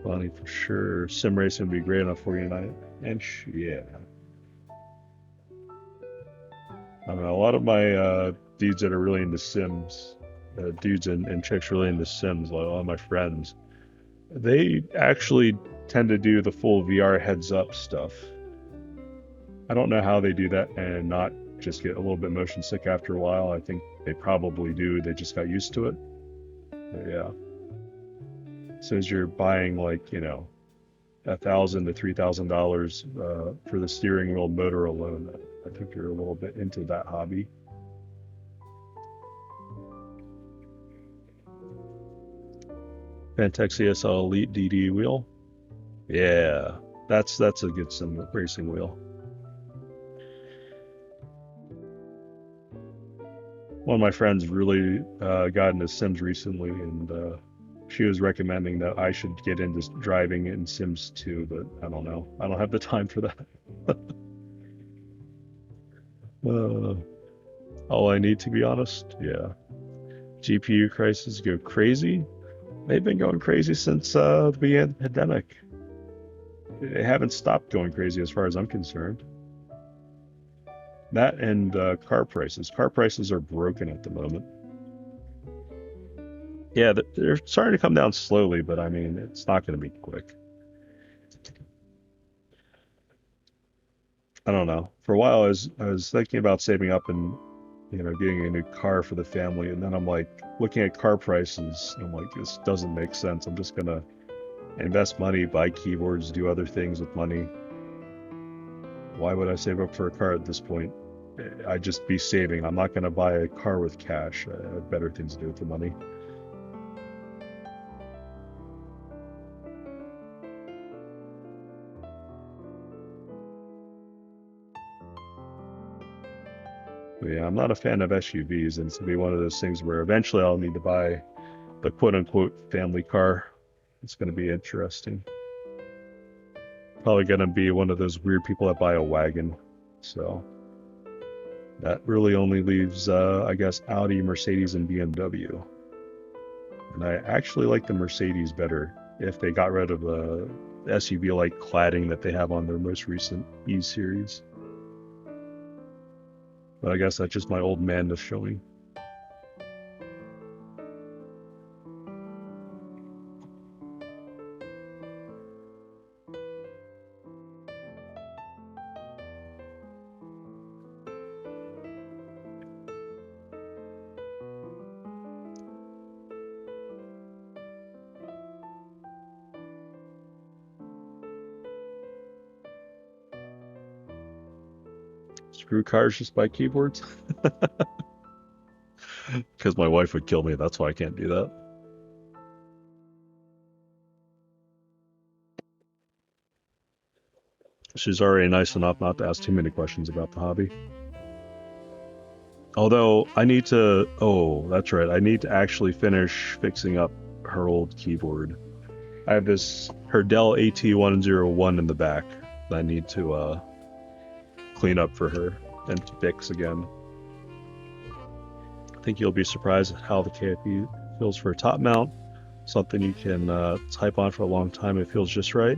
Bonnie for sure. Sim racing would be great on a 49-inch. Yeah. I don't know. A lot of my dudes that are really into Sims, dudes and chicks really into Sims, like a lot of my friends, they actually tend to do the full VR heads up stuff. I don't know how they do that and not just get a little bit motion sick after a while. I think they probably do. They just got used to it. But yeah. So as you're buying like, $1,000 to $3,000 for the steering wheel motor alone, I think you're a little bit into that hobby. Fantex CSL Elite DD wheel. Yeah, that's a good sim racing wheel. One of my friends really got into Sims recently, and she was recommending that I should get into driving in Sims too, but I don't know. I don't have the time for that. All I need, to be honest. Yeah. GPU crises go crazy. They've been going crazy since the beginning of the pandemic. They haven't stopped going crazy as far as I'm concerned. That and car prices. Car prices are broken at the moment. Yeah, they're starting to come down slowly, but I mean, it's not going to be quick. I don't know. For a while, I was thinking about saving up and getting a new car for the family, and then I'm like looking at car prices. And I'm like, this doesn't make sense. I'm just gonna invest money, buy keyboards, do other things with money. Why would I save up for a car at this point? I'd just be saving. I'm not gonna buy a car with cash. I have better things to do with the money. But yeah, I'm not a fan of SUVs, and it's gonna be one of those things where eventually I'll need to buy the quote unquote family car. It's gonna be interesting. Probably gonna be one of those weird people that buy a wagon. So that really only leaves, I guess, Audi, Mercedes, and BMW. And I actually like the Mercedes better if they got rid of the SUV-like cladding that they have on their most recent E series. But I guess that's just my old man showing. Screw cars, just buy keyboards? Because my wife would kill me. That's why I can't do that. She's already nice enough not to ask too many questions about the hobby. Although I need to, oh, that's right. I need to actually finish fixing up her old keyboard. I have her Dell AT101 in the back that I need to clean up for her and to fix again. I think you'll be surprised at how the KFE feels for a top mount. Something you can type on for a long time. It feels just right.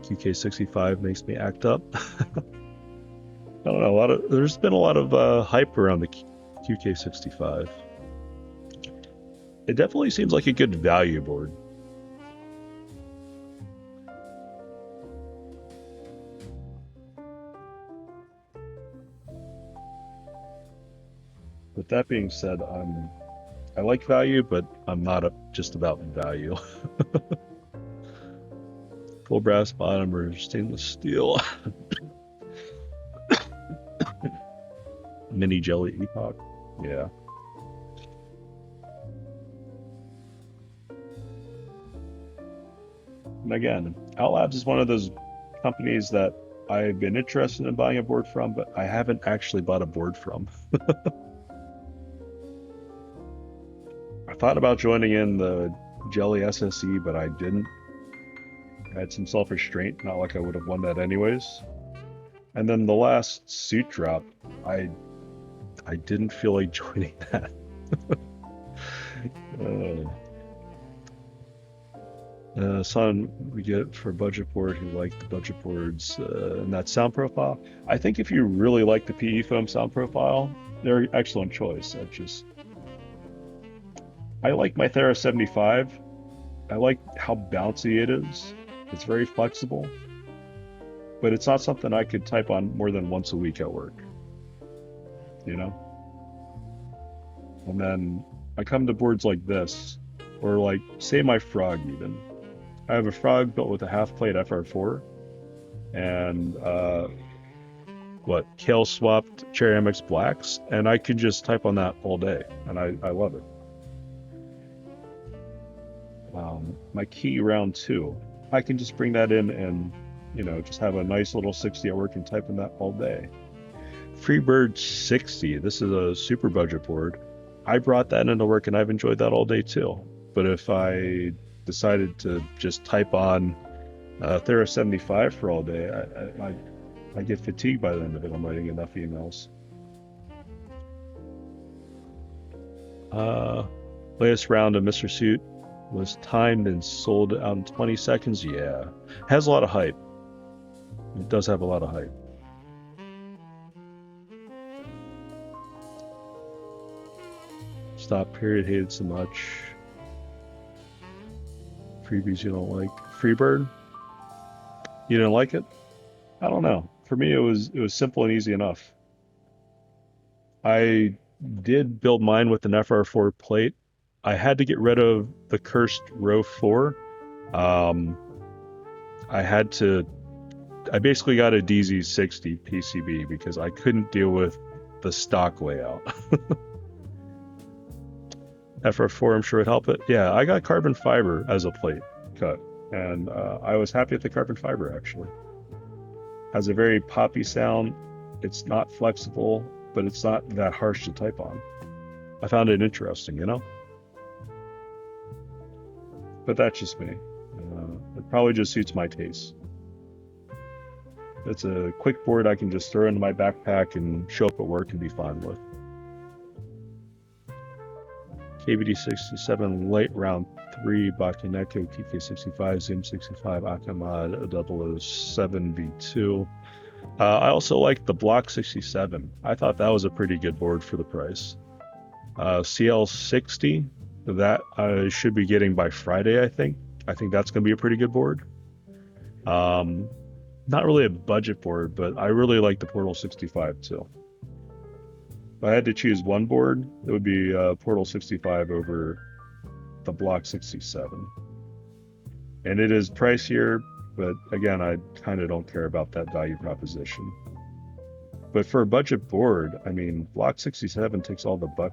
QK65 makes me act up. I don't know, there's been a lot of hype around the QK65. It definitely seems like a good value board. With that being said, I like value, but I'm not just about value. Full brass bottom or stainless steel. Mini jelly epoch. Yeah. And again, Outlabs is one of those companies that I've been interested in buying a board from, but I haven't actually bought a board from. I thought about joining in the Jelly SSE, but I didn't. I had some self-restraint, not like I would have won that anyways. And then the last suit drop, I didn't feel like joining that. Son we get for budget board who like the budget boards and that sound profile. I think if you really like the PE foam sound profile, they're an excellent choice. I like my Thera 75. I like how bouncy it is. It's very flexible, but it's not something I could type on more than once a week at work, you know? And then I come to boards like this, or like, say my Frog even. I have a Frog built with a half plate FR4 and Kale swapped Cherry MX blacks, and I could just type on that all day, and I love it. My key round 2, I can just bring that in and just have a nice little 60 at work and type in that all day. Freebird 60, this is a super budget board. I brought that into work and I've enjoyed that all day too. But if I decided to just type on Thera 75 for all day, I get fatigued by the end of it. I'm writing enough emails. Latest round of Mr. Suit was timed and sold out in 20 seconds. Yeah, has a lot of hype. It does have a lot of hype. Stop period, hated so much. Freebies you don't like. Freebird? You didn't like it? I don't know. For me, it was simple and easy enough. I did build mine with an FR4 plate. I had to get rid of the cursed row 4. I basically got a DZ60 PCB because I couldn't deal with the stock layout. FR4, I'm sure would help it. Yeah, I got carbon fiber as a plate cut, and I was happy with the carbon fiber actually. Has a very poppy sound. It's not flexible, but it's not that harsh to type on. I found it interesting, But that's just me. It probably just suits my taste. It's a quick board I can just throw into my backpack and show up at work and be fine with. KBD 67 Light Round 3, Bakaneko, TK 65, Zoom 65, Akamad 007 V2. I also like the Block 67. I thought that was a pretty good board for the price. CL 60, that I should be getting by Friday, I think. I think that's going to be a pretty good board. Not really a budget board, but I really like the Portal 65 too. If I had to choose one board, it would be Portal 65 over the Block 67. And it is pricier, but again, I kind of don't care about that value proposition. But for a budget board, I mean, Block 67 takes all the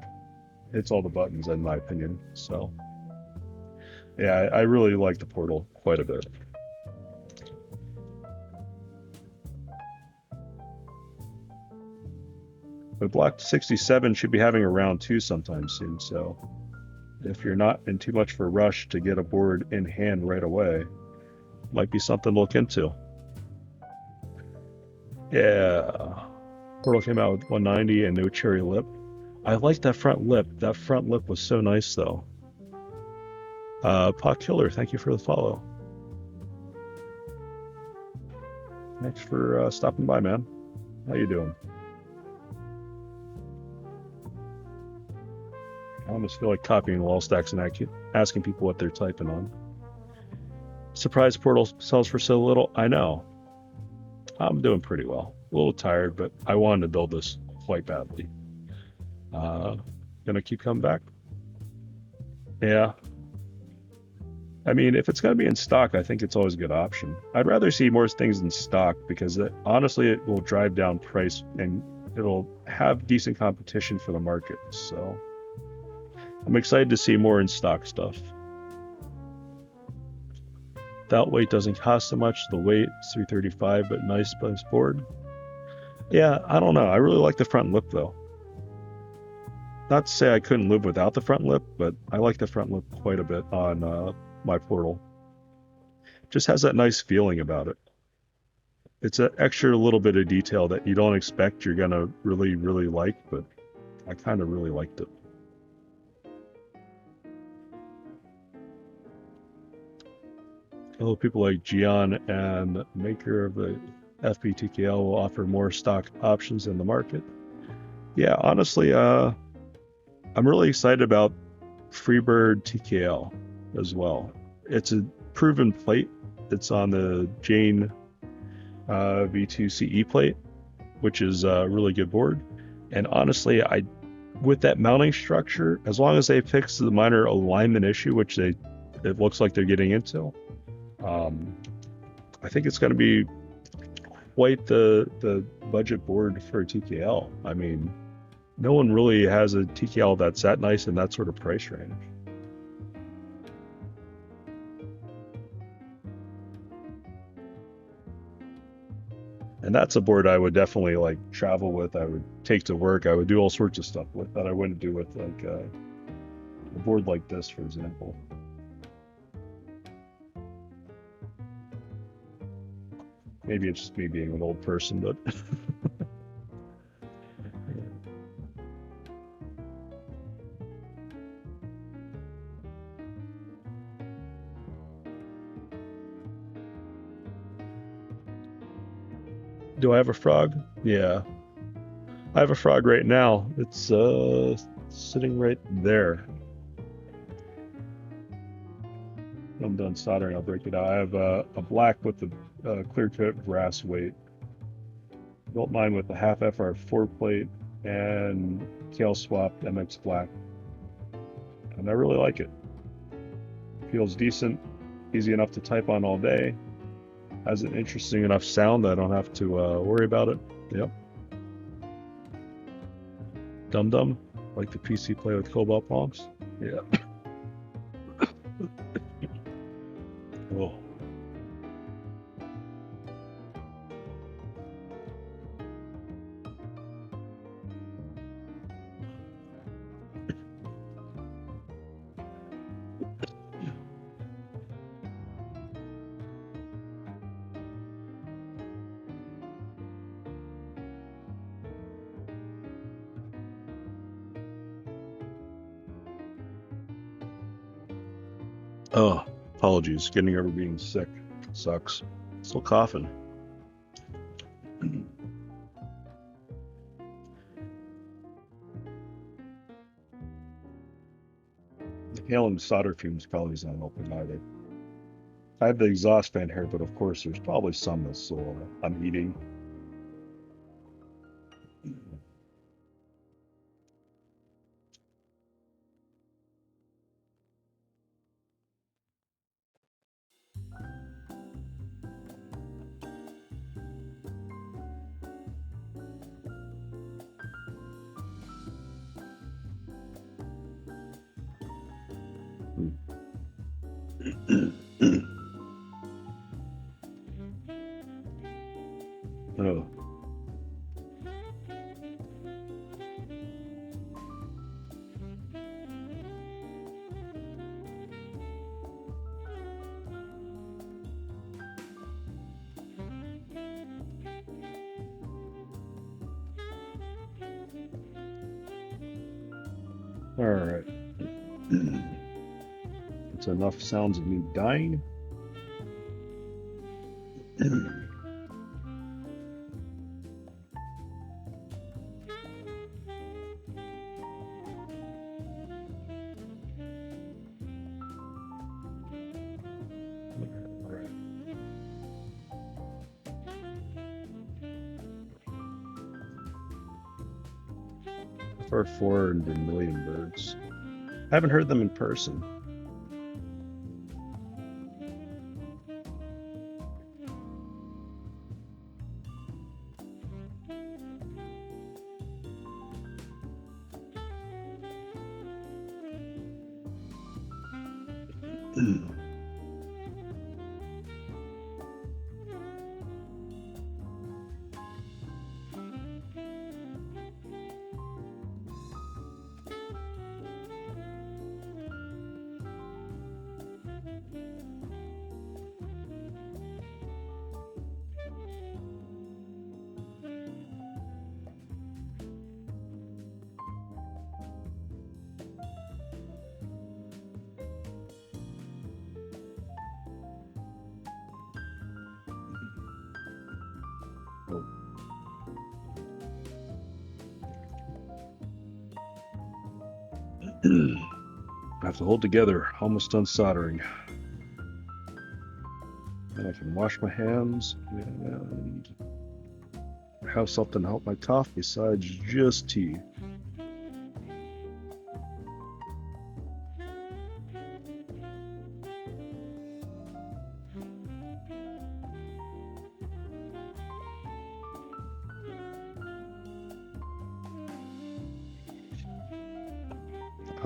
hits all the buttons in my opinion. So yeah, I really like the Portal quite a bit. But Block 67 should be having a round 2 sometime soon, so if you're not in too much of a rush to get a board in hand right away, might be something to look into. Yeah, Portal came out with 190 and no cherry lip. I like that front lip. That front lip was so nice though. Pot Killer, thank you for the follow. Thanks for stopping by, man. How you doing? I almost feel like copying wall stacks and asking people what they're typing on. Surprise Portal sells for so little. I know. I'm doing pretty well. A little tired, but I wanted to build this quite badly. Gonna keep coming back. Yeah. I mean, if it's gonna be in stock, I think it's always a good option. I'd rather see more things in stock because honestly, it will drive down price and it'll have decent competition for the market. So I'm excited to see more in stock stuff. That weight doesn't cost so much. The weight is 335, but nice board. Yeah, I don't know. I really like the front lip though. Not to say I couldn't live without the front lip, but I like the front lip quite a bit on my Portal. Just has that nice feeling about it. It's an extra little bit of detail that you don't expect you're gonna really, really like, but I kind of really liked it. Hello, people like Gian and maker of the FBTKL will offer more stock options in the market. Yeah, honestly, I'm really excited about Freebird TKL as well. It's a proven plate. It's on the Jane V2 CE plate, which is a really good board. And honestly, with that mounting structure, as long as they fix the minor alignment issue, which it looks like they're getting into, I think it's going to be quite the budget board for TKL. I mean, no one really has a TKL that's that nice in that sort of price range. And that's a board I would definitely like travel with. I would take to work. I would do all sorts of stuff with that I wouldn't do with like a board like this, for example. Maybe it's just me being an old person, but do I have a frog? Yeah. I have a frog right now. It's sitting right there. When I'm done soldering, I'll break it out. I have a black with the clear coat brass weight. Built mine with a half FR4 plate and Kale swapped MX black. And I really like it. Feels decent, easy enough to type on all day. Has an interesting enough sound that I don't have to worry about it. Yep. Dum Dum, like the PC play with Cobalt palms. Yeah. Oh. Oh, apologies. Getting over being sick sucks. Still coughing. Inhaling solder fumes probably isn't helping either. I have the exhaust fan here, but of course there's probably some that's still I'm eating. Oh. All right. It's enough sounds of me dying. For 400 million birds. I haven't heard them in person. I have to hold together, almost done soldering. And I can wash my hands and have something to help my cough besides just tea.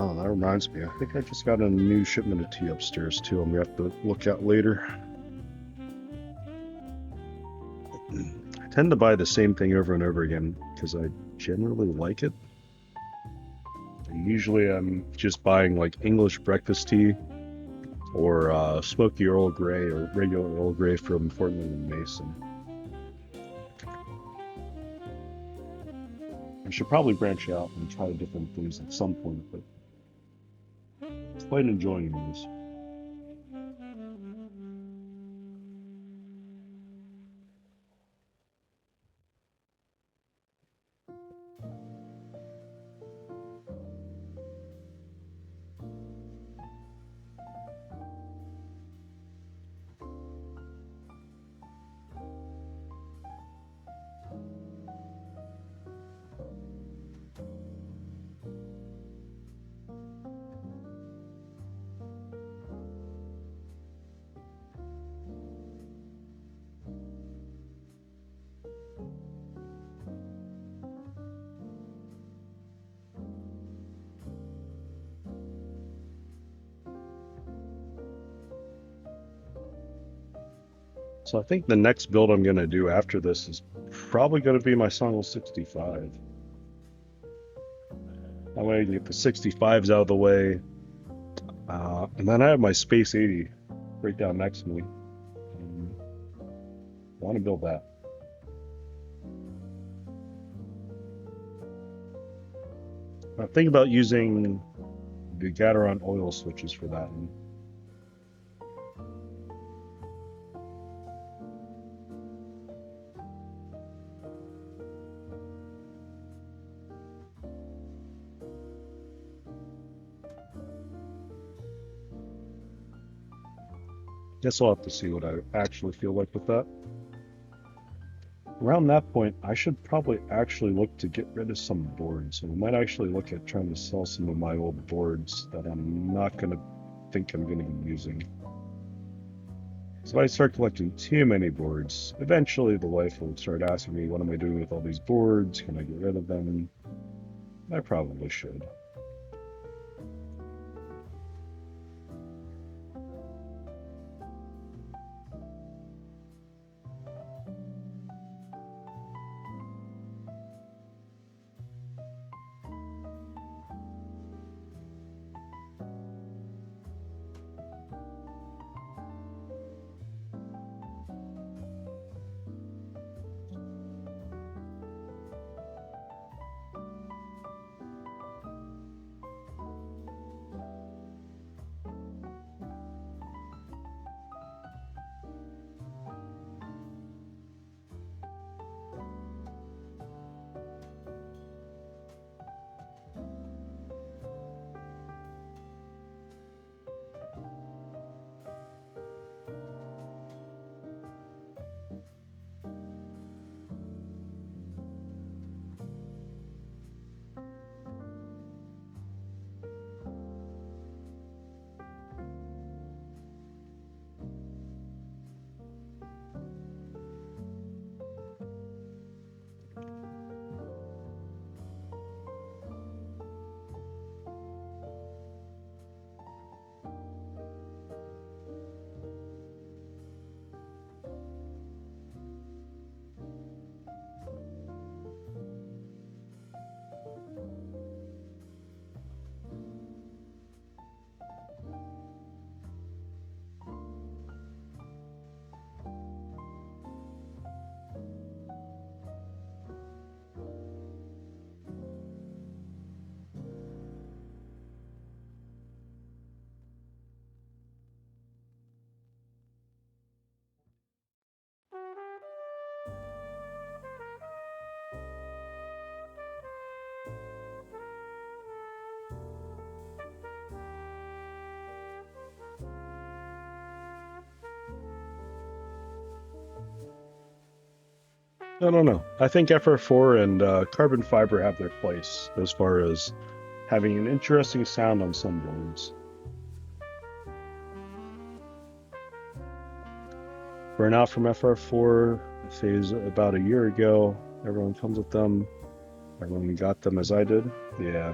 Oh, that reminds me. I think I just got a new shipment of tea upstairs too. I'm gonna have to look out later. I tend to buy the same thing over and over again because I generally like it. Usually I'm just buying like English breakfast tea or smoky Earl Grey or regular Earl Grey from Portland and Mason. I should probably branch out and try different things at some point, but quite enjoying these. So I think the next build I'm going to do after this is probably going to be my Songle 65. That way I can get the 65s out of the way. And then I have my Space 80 right down next to me. I want to build that. I think about using the Gateron oil switches for that one. Guess I'll have to see what I actually feel like with that. Around that point, I should probably actually look to get rid of some boards. And I might actually look at trying to sell some of my old boards that I'm not going to think I'm going to be using. So if I start collecting too many boards, eventually the wife will start asking me, what am I doing with all these boards? Can I get rid of them? I probably should. I don't know. I think FR4 and carbon fiber have their place as far as having an interesting sound on some boards. Burnout from FR4 phase about a year ago. Everyone comes with them. Everyone got them as I did. Yeah.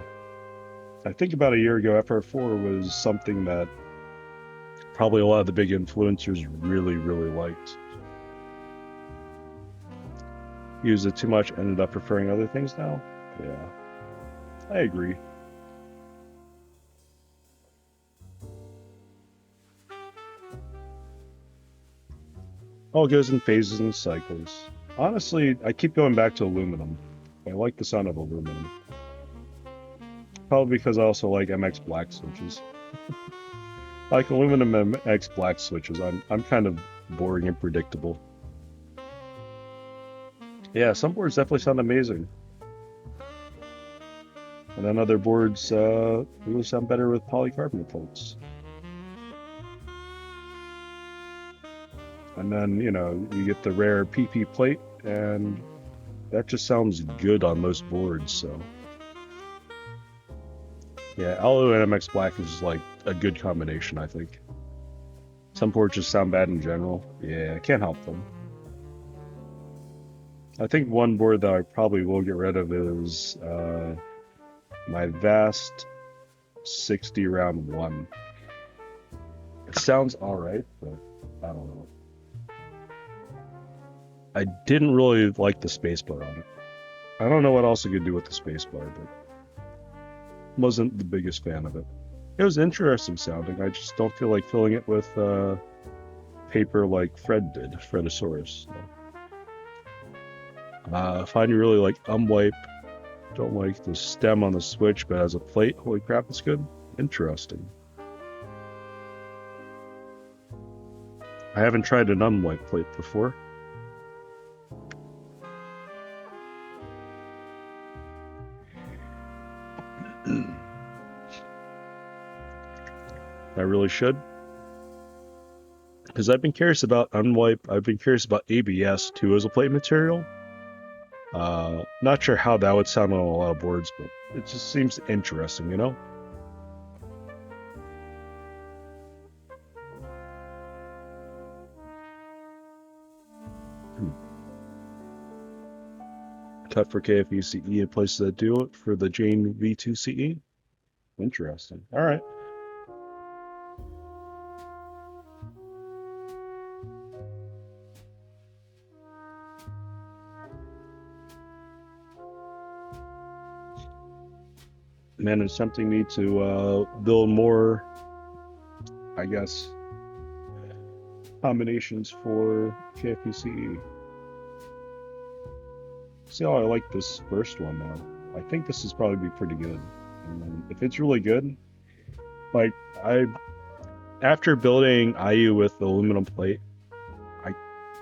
I think about a year ago, FR4 was something that probably a lot of the big influencers really, really liked. Used it too much, ended up preferring other things now. Yeah, I agree. All goes in phases and cycles. Honestly, I keep going back to aluminum. I like the sound of aluminum. Probably because I also like MX black switches. I like aluminum MX black switches. I'm kind of boring and predictable. Yeah, some boards definitely sound amazing. And then other boards really sound better with polycarbonate plates. And then, you get the rare PP plate, and that just sounds good on most boards. So, yeah, Alu and MX Black is like a good combination, I think. Some boards just sound bad in general. Yeah, I can't help them. I think one board that I probably will get rid of is my Vast 60 round one. It sounds alright, but I don't know. I didn't really like the spacebar on it. I don't know what else I could do with the spacebar, but wasn't the biggest fan of it. It was interesting sounding. I just don't feel like filling it with paper like Fred did, Fredosaurus. So, find you really like Umwipe. Don't like the stem on the switch, but as a plate, holy crap, it's good. Interesting. I haven't tried an Umwipe plate before. I really should. Because I've been curious about unwipe. I've been curious about ABS too as a plate material. Not sure how that would sound on a lot of boards, but it just seems interesting, you know? Cut for KFE CE in places that do it for the Jane V2 CE. Interesting. All right. Man, it's tempting me to build more, I guess, combinations for KFE CE. See how I like this first one now. I think this is probably be pretty good. And then if it's really good, like I after building IU with the aluminum plate, I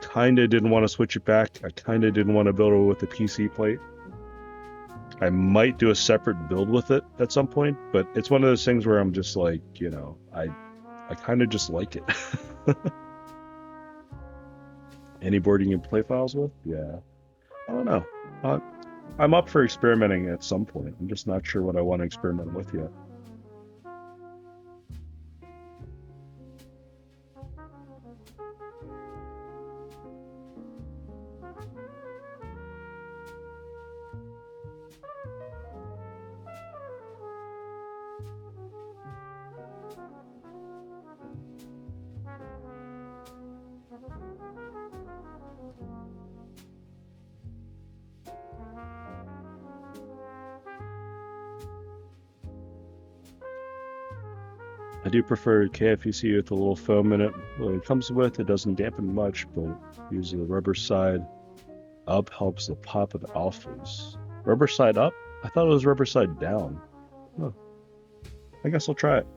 kind of didn't want to switch it back. I kind of didn't want to build it with the PC plate. I might do a separate build with it at some point, but it's one of those things where I'm just like, you know, I kind of just like it. Any board you can play files with? Yeah. I don't know. I'm up for experimenting at some point. I'm just not sure what I want to experiment with yet. I do prefer KFEC with a little foam in it. What it comes with, it doesn't dampen much, but using the rubber side up helps the pop of the alphas. Rubber side up? I thought it was rubber side down. Huh. I guess I'll try it.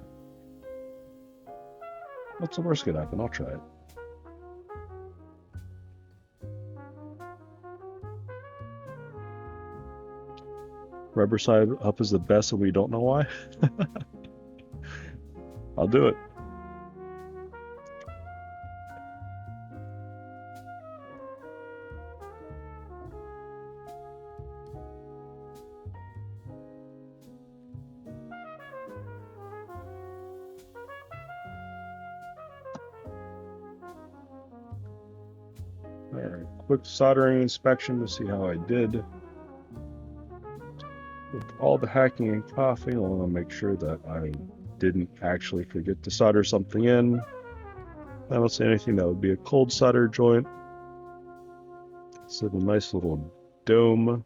What's the worst that could happen? I'll try it. Rubber side up is the best and we don't know why? I'll do it. Alright, quick soldering inspection to see how I did. With all the hacking and coughing, I want to make sure that I didn't actually forget to solder something in. I don't see anything that would be a cold solder joint. It's a nice little dome.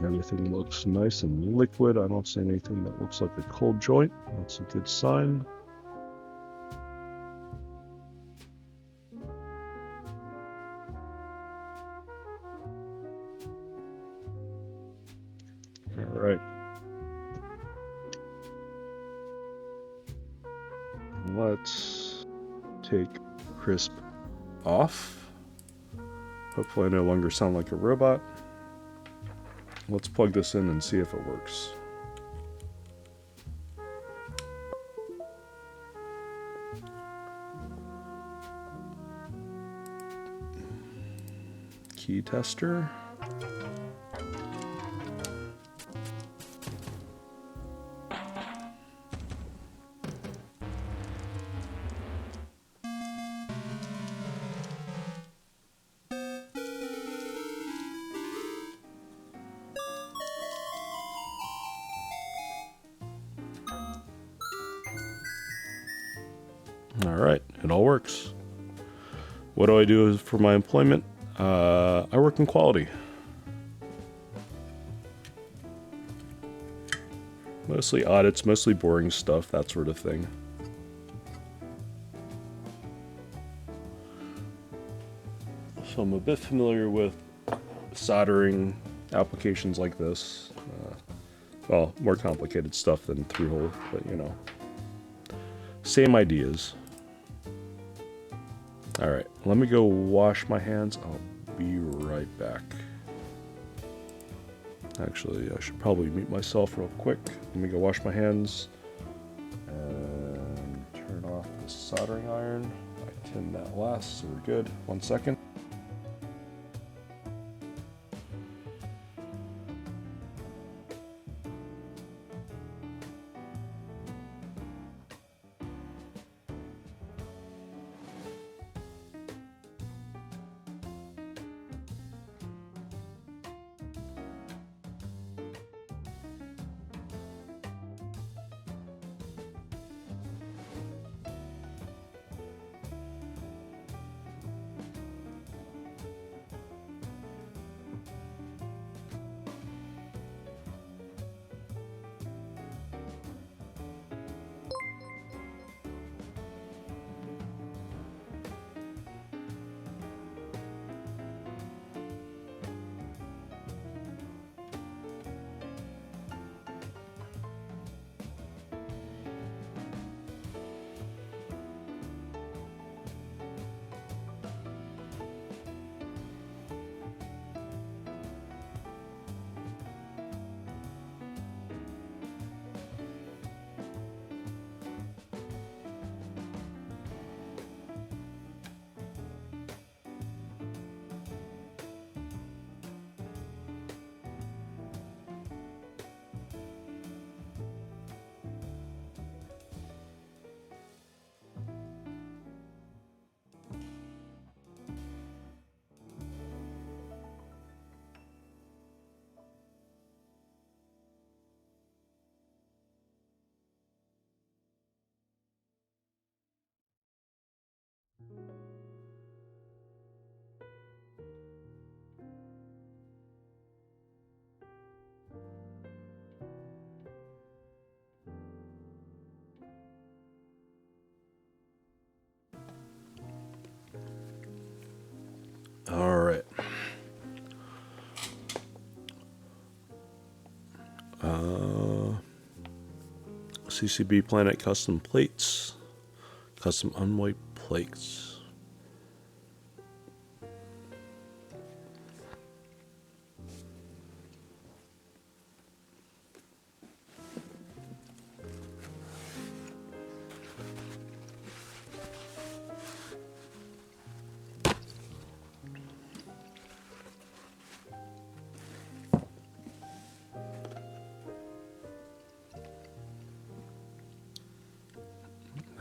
Everything looks nice and liquid. I don't see anything that looks like a cold joint. That's a good sign. All right. Let's take crisp off. Hopefully I no longer sound like a robot. Let's plug this in and see if it works. Key tester. All right, it all works. What do I do for my employment? I work in quality. Mostly audits, mostly boring stuff, that sort of thing. So I'm a bit familiar with soldering applications like this. Well, more complicated stuff than through-hole, but you know. Same ideas. Alright, let me go wash my hands. I'll be right back. Actually, I should probably mute myself real quick. Let me go wash my hands. And turn off the soldering iron. I tinned that last, so we're good. 1 second. All right. CCB Planet custom plates, custom unwiped plates.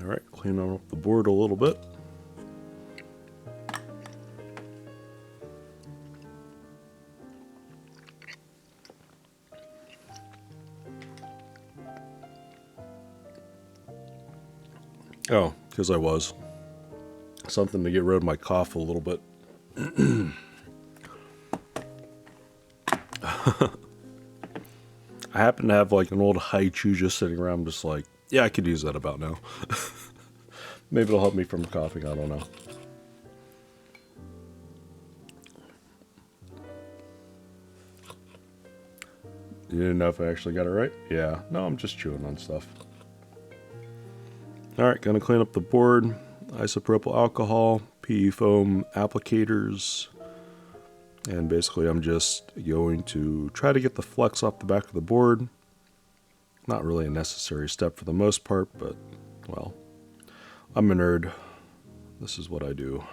All right, clean up the board a little bit. Oh, because I was. Something to get rid of my cough a little bit. I happen to have like an old haichu just sitting around. I'm just like, yeah, I could use that about now. Maybe it'll help me from coughing. I don't know. You didn't know if I actually got it right? Yeah. No, I'm just chewing on stuff. Alright, gonna clean up the board. Isopropyl alcohol, PE foam applicators. And basically I'm just going to try to get the flex off the back of the board. Not really a necessary step for the most part, but, well, I'm a nerd. This is what I do.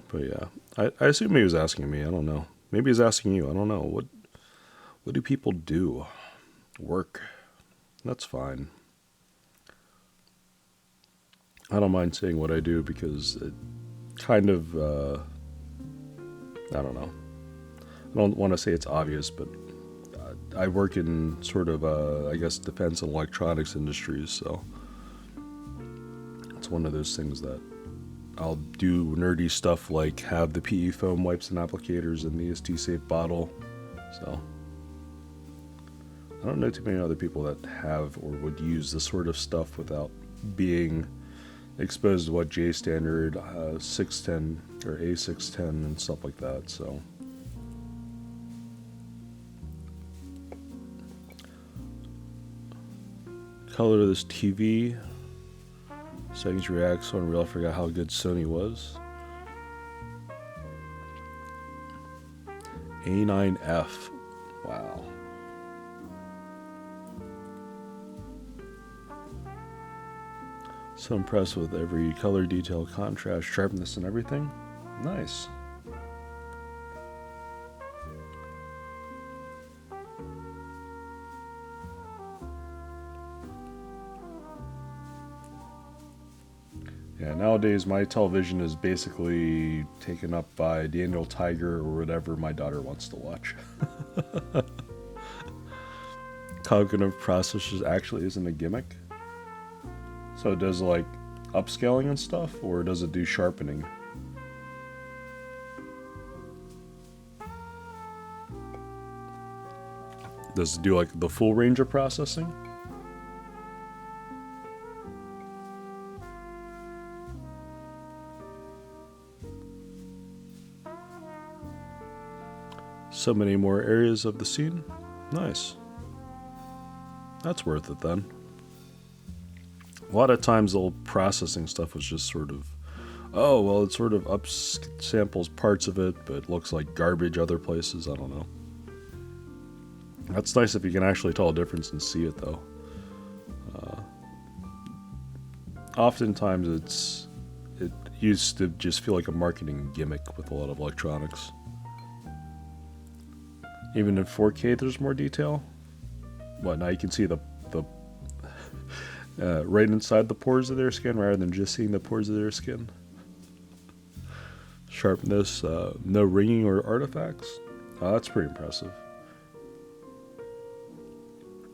But yeah, I assume he was asking me. I don't know. Maybe he's asking you. I don't know. What do people do? Work. That's fine. I don't mind saying what I do because it kind of, I don't know. I don't want to say it's obvious, but I work in sort of, I guess, defense and electronics industries, so it's one of those things that I'll do nerdy stuff like have the PE foam wipes and applicators in the EST safe bottle. So I don't know too many other people that have or would use this sort of stuff without being exposed to what J standard 610 or A610 and stuff like that. So color of this TV. Settings react, so unreal. I forgot how good Sony was. A9F. Wow. So impressed with every color, detail, contrast, sharpness, and everything. Nice. Yeah, nowadays my television is basically taken up by Daniel Tiger or whatever my daughter wants to watch. Cognitive processors actually isn't a gimmick. So it does like upscaling and stuff, or does it do sharpening? Does it do like the full range of processing? So many more areas of the scene. Nice. That's worth it then. A lot of times the old processing stuff was just sort of, oh, well, it sort of upsamples parts of it, but looks like garbage other places. I don't know. That's nice if you can actually tell a difference and see it, though. Oftentimes it used to just feel like a marketing gimmick with a lot of electronics. Even in 4K, there's more detail. What, now you can see the right inside the pores of their skin rather than just seeing the pores of their skin. Sharpness, no ringing or artifacts. That's pretty impressive.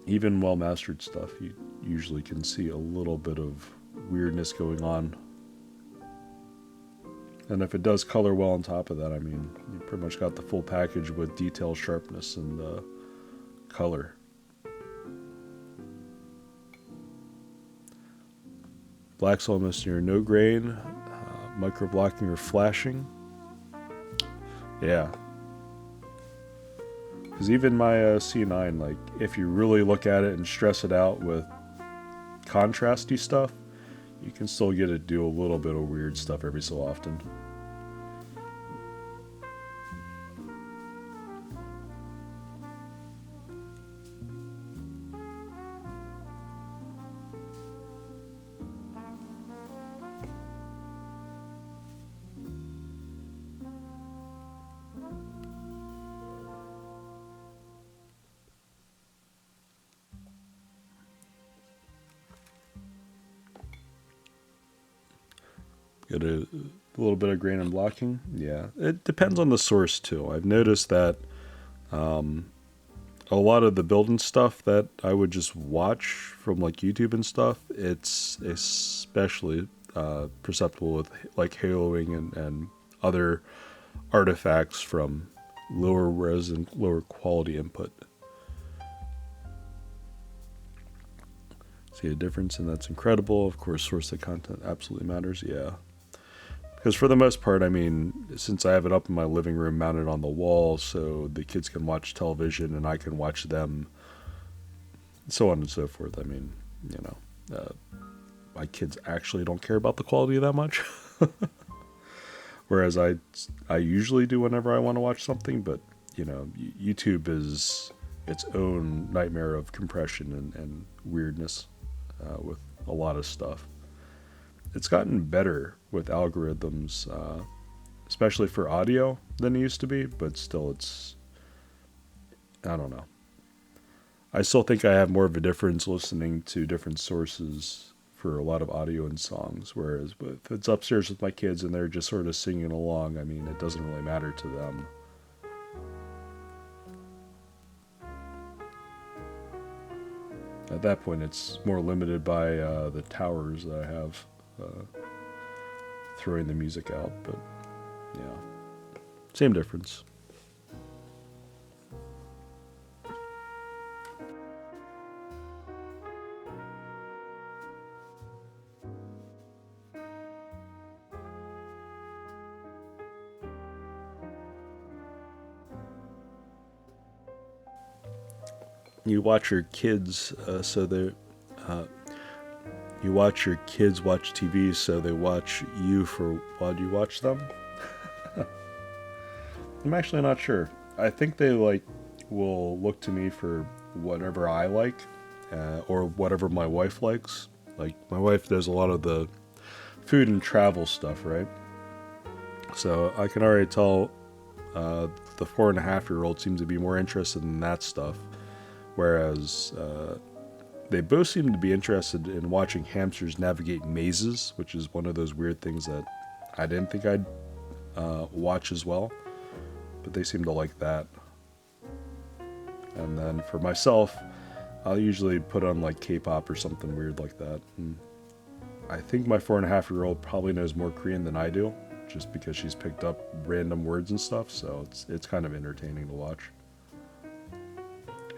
Even well-mastered stuff, you usually can see a little bit of weirdness going on. And if it does color well on top of that, I mean, you pretty much got the full package with detail, sharpness, and color. Black's almost near no grain, micro blocking or flashing. Yeah. Because even my C9, like, if you really look at it and stress it out with contrasty stuff, you can still get it to do a little bit of weird stuff every so often. Get a little bit of grain and blocking. Yeah, it depends on the source too. I've noticed that a lot of the building stuff that I would just watch from like YouTube and stuff, it's especially perceptible with like haloing and other artifacts from lower res and lower quality input. See a difference, and that's incredible. Of course, source of content absolutely matters. Yeah. Because for the most part, I mean, since I have it up in my living room mounted on the wall so the kids can watch television and I can watch them, so on and so forth. I mean, you know, my kids actually don't care about the quality that much. Whereas I usually do whenever I want to watch something, but, you know, YouTube is its own nightmare of compression and weirdness with a lot of stuff. It's gotten better with algorithms, especially for audio, than it used to be, but still I don't know. I still think I have more of a difference listening to different sources for a lot of audio and songs, whereas if it's upstairs with my kids and they're just sort of singing along, I mean, it doesn't really matter to them. At that point, it's more limited by the towers that I have. Throwing the music out, but yeah, same difference. You watch your kids you watch your kids watch TV, so they watch you for while you watch them? I'm actually not sure. I think they like will look to me for whatever I like, or whatever my wife likes. Like, my wife does a lot of the food and travel stuff, right? So I can already tell the 4.5-year-old seems to be more interested in that stuff, whereas they both seem to be interested in watching hamsters navigate mazes, which is one of those weird things that I didn't think I'd watch as well, but they seem to like that. And then for myself, I'll usually put on like K-pop or something weird like that. And I think my 4.5-year-old probably knows more Korean than I do, just because she's picked up random words and stuff, so it's kind of entertaining to watch.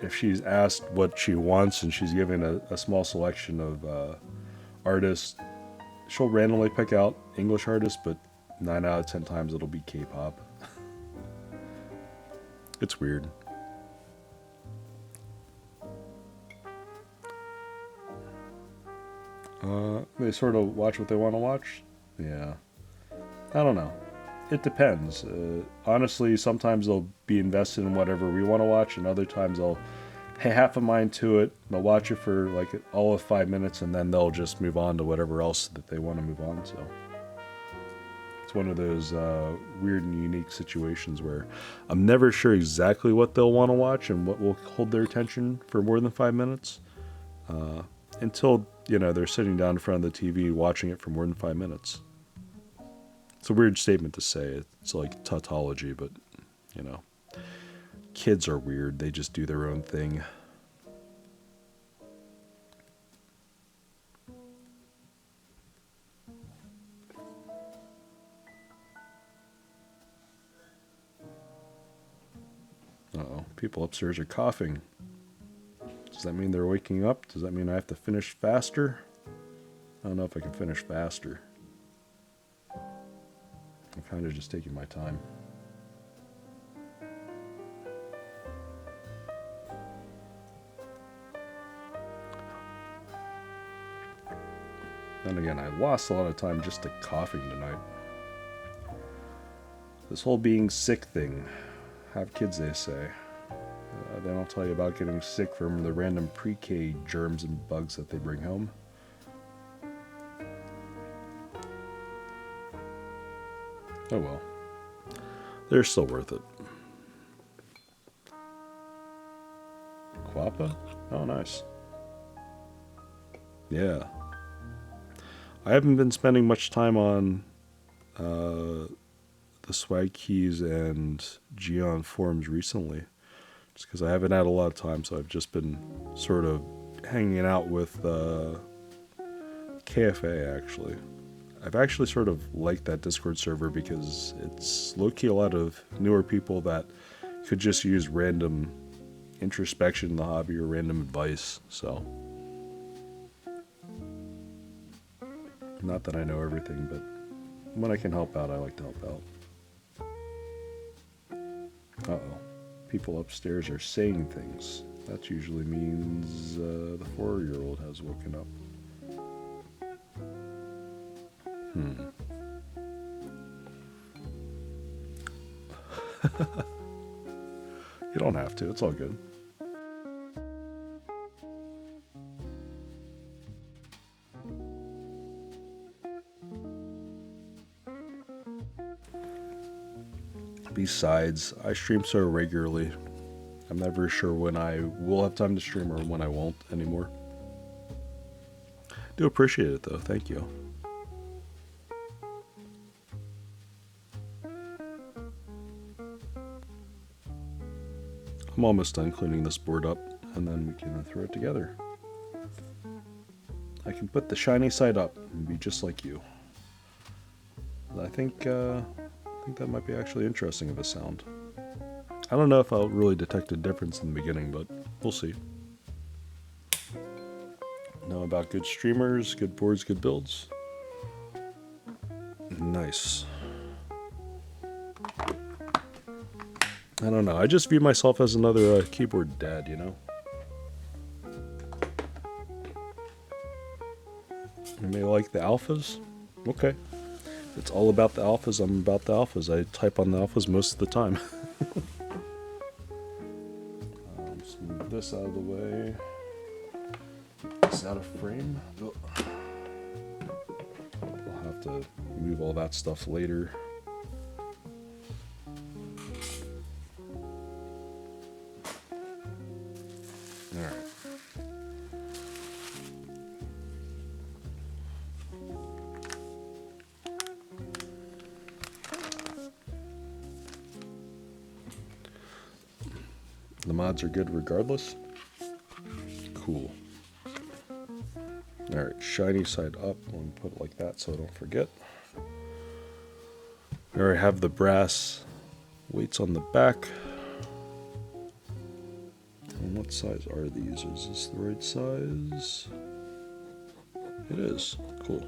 If she's asked what she wants and she's given a small selection of artists, she'll randomly pick out English artists, but 9 out of 10 times it'll be K-pop. It's weird. They sort of watch what they want to watch? Yeah. I don't know. It depends. Honestly, sometimes they'll be invested in whatever we want to watch, and other times they'll pay half a mind to it. They'll watch it for like all of 5 minutes, and then they'll just move on to whatever else that they want to move on to. It's one of those weird and unique situations where I'm never sure exactly what they'll want to watch and what will hold their attention for more than 5 minutes, until they're sitting down in front of the TV watching it for more than 5 minutes. It's a weird statement to say. It's like tautology, but kids are weird. They just do their own thing. Uh-oh, people upstairs are coughing. Does that mean they're waking up? Does that mean I have to finish faster? I don't know if I can finish faster. I'm kind of just taking my time. Then again, I lost a lot of time just to coughing tonight. This whole being sick thing. Have kids, they say. They don't tell you about getting sick from the random pre-K germs and bugs that they bring home. Oh well. They're still worth it. Quappa? Oh, nice. Yeah. I haven't been spending much time on the Swag Keys and Geon forums recently, just because I haven't had a lot of time, so I've just been sort of hanging out with KFA, actually. I've actually sort of liked that Discord server because it's low-key a lot of newer people that could just use random introspection in the hobby or random advice, so. Not that I know everything, but when I can help out, I like to help out. Uh-oh. People upstairs are saying things. That usually means the 4-year-old has woken up. You don't have to. It's all good. Besides, I stream so regularly, I'm never sure when I will have time to stream or when I won't anymore. Do appreciate it though, thank you. I'm almost done cleaning this board up, and then we can throw it together. I can put the shiny side up and be just like you. I think that might be actually interesting of a sound. I don't know if I'll really detect a difference in the beginning, but we'll see. Know about good streamers, good boards, good builds. Nice. I don't know. I just view myself as another keyboard dad, you know? You may like the alphas? Okay. It's all about the alphas. I'm about the alphas. I type on the alphas most of the time. this out of the way. Get this out of frame. I'll have to move all that stuff later. Alright. The mods are good regardless. Cool. Alright, shiny side up. I'm going to put it like that so I don't forget. We already have the brass weights on the back. And what size are these? Is this the right size? It is. Cool.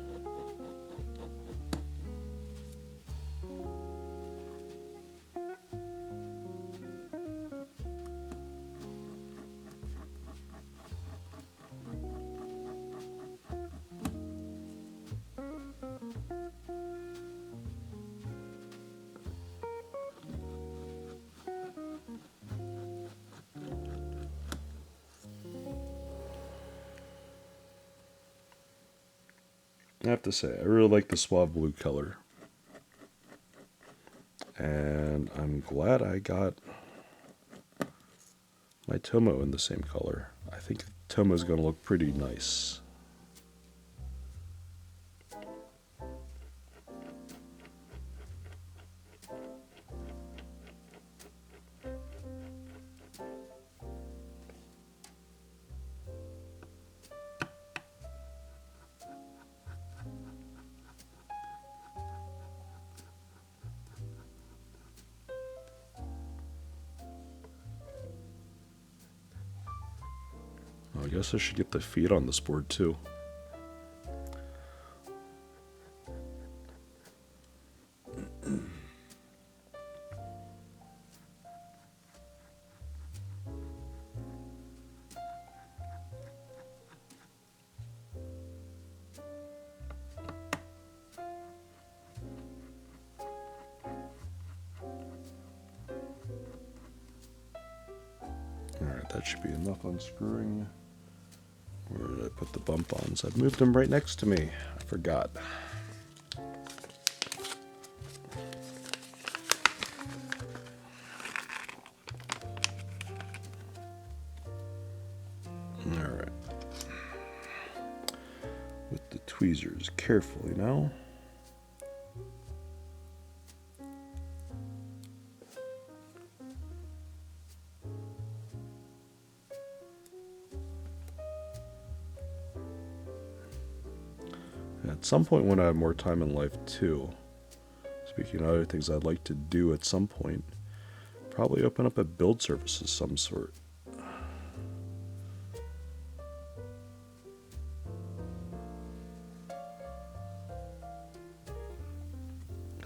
I have to say, I really like the suave blue color. And I'm glad I got my Tomo in the same color. I think Tomo is going to look pretty nice. I guess I should get the feet on this board too. Alright, that should be enough unscrewing. Where did I put the bump-ons? I've moved them right next to me. I forgot. Alright. With the tweezers carefully now. At some point when I have more time in life too, speaking of other things I'd like to do at some point, probably open up a build service of some sort.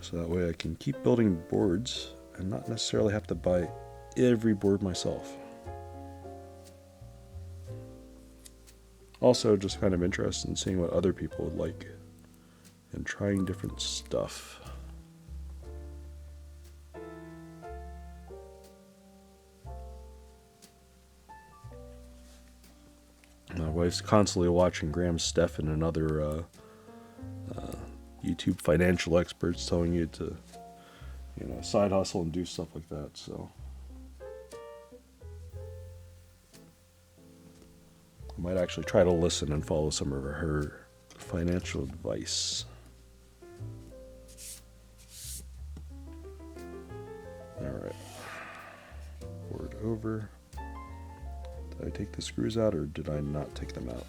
So that way I can keep building boards and not necessarily have to buy every board myself. Also, just kind of interested in seeing what other people would like and trying different stuff. My wife's constantly watching Graham Stephan and other YouTube financial experts telling you to, side hustle and do stuff like that. So I might actually try to listen and follow some of her financial advice. All right, board over. Did I take the screws out or did I not take them out?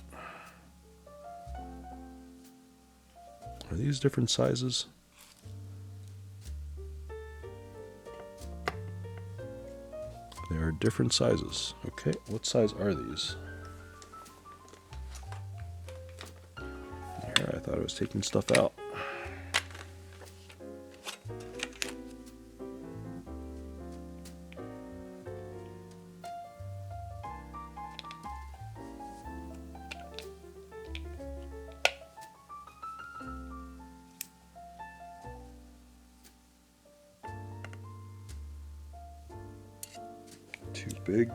Are these different sizes? They are different sizes. Okay, what size are these? Here, I thought I was taking stuff out. Too big.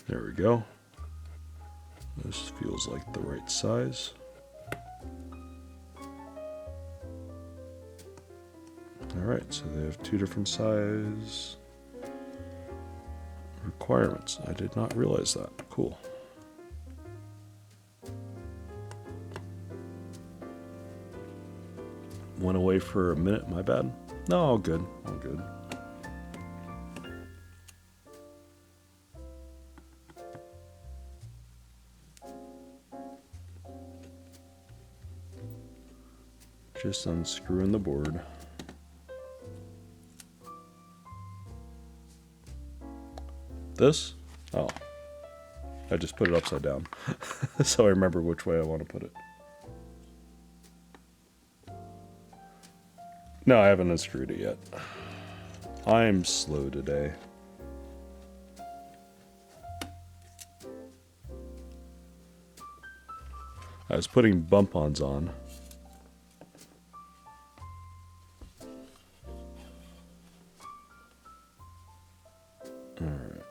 There we go. This feels like the right size. Alright, so they have two different size requirements. I did not realize that. Cool. Went away for a minute, my bad. No, all good. All good. Just unscrewing the board. This? Oh. I just put it upside down. So I remember which way I want to put it. No, I haven't unscrewed it yet. I'm slow today. I was putting bump-ons on. Alright.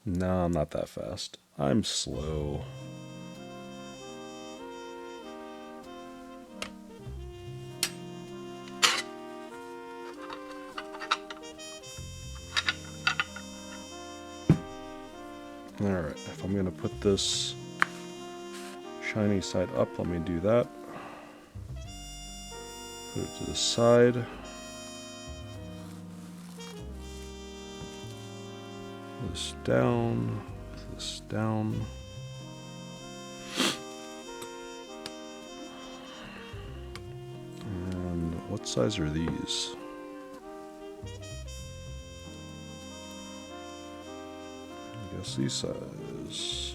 No, I'm not that fast. I'm slow. Alright, if I'm going to put this shiny side up, let me do that. Put it to the side. This down, this down. And what size are these? I guess these size.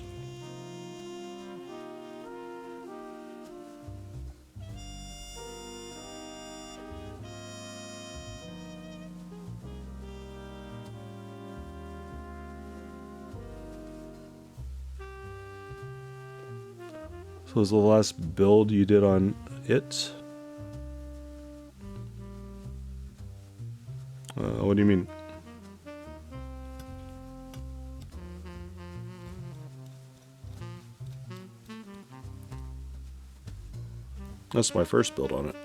So was the last build you did on it? What do you mean? That's my first build on it.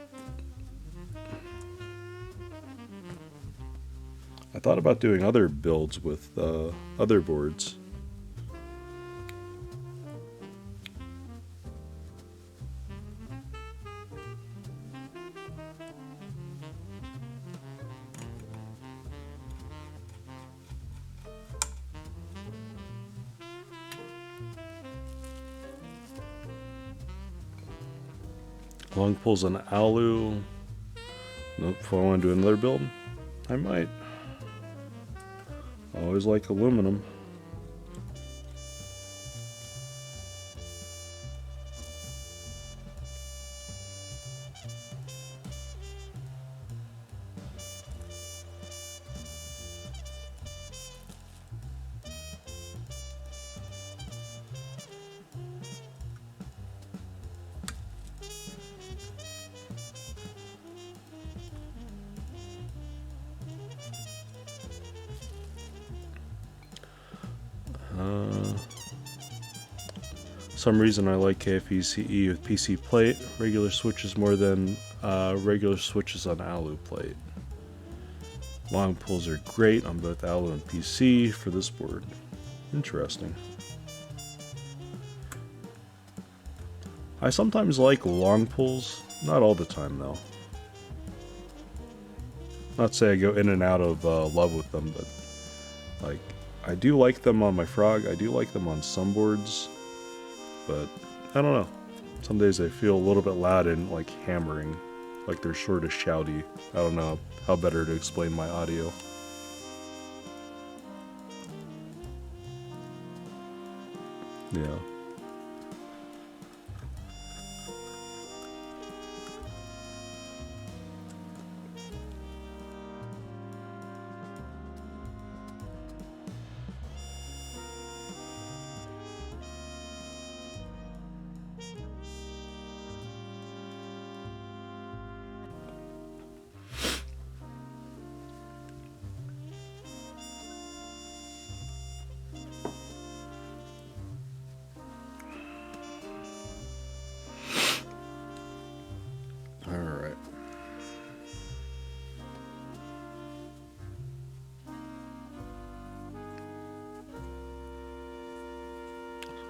I thought about doing other builds with other boards. Long pulls on alu. Nope, if I want to do another build, I might. I always like aluminum. Some reason I like KFE CE with PC plate, regular switches more than regular switches on alu plate. Long pulls are great on both alu and PC for this board. Interesting. I sometimes like long pulls, not all the time though. Not to say I go in and out of love with them, but like I do like them on my Frog. I do like them on some boards. But, I don't know. Some days they feel a little bit loud and like hammering. Like they're sort of shouty. I don't know how better to explain my audio. Yeah.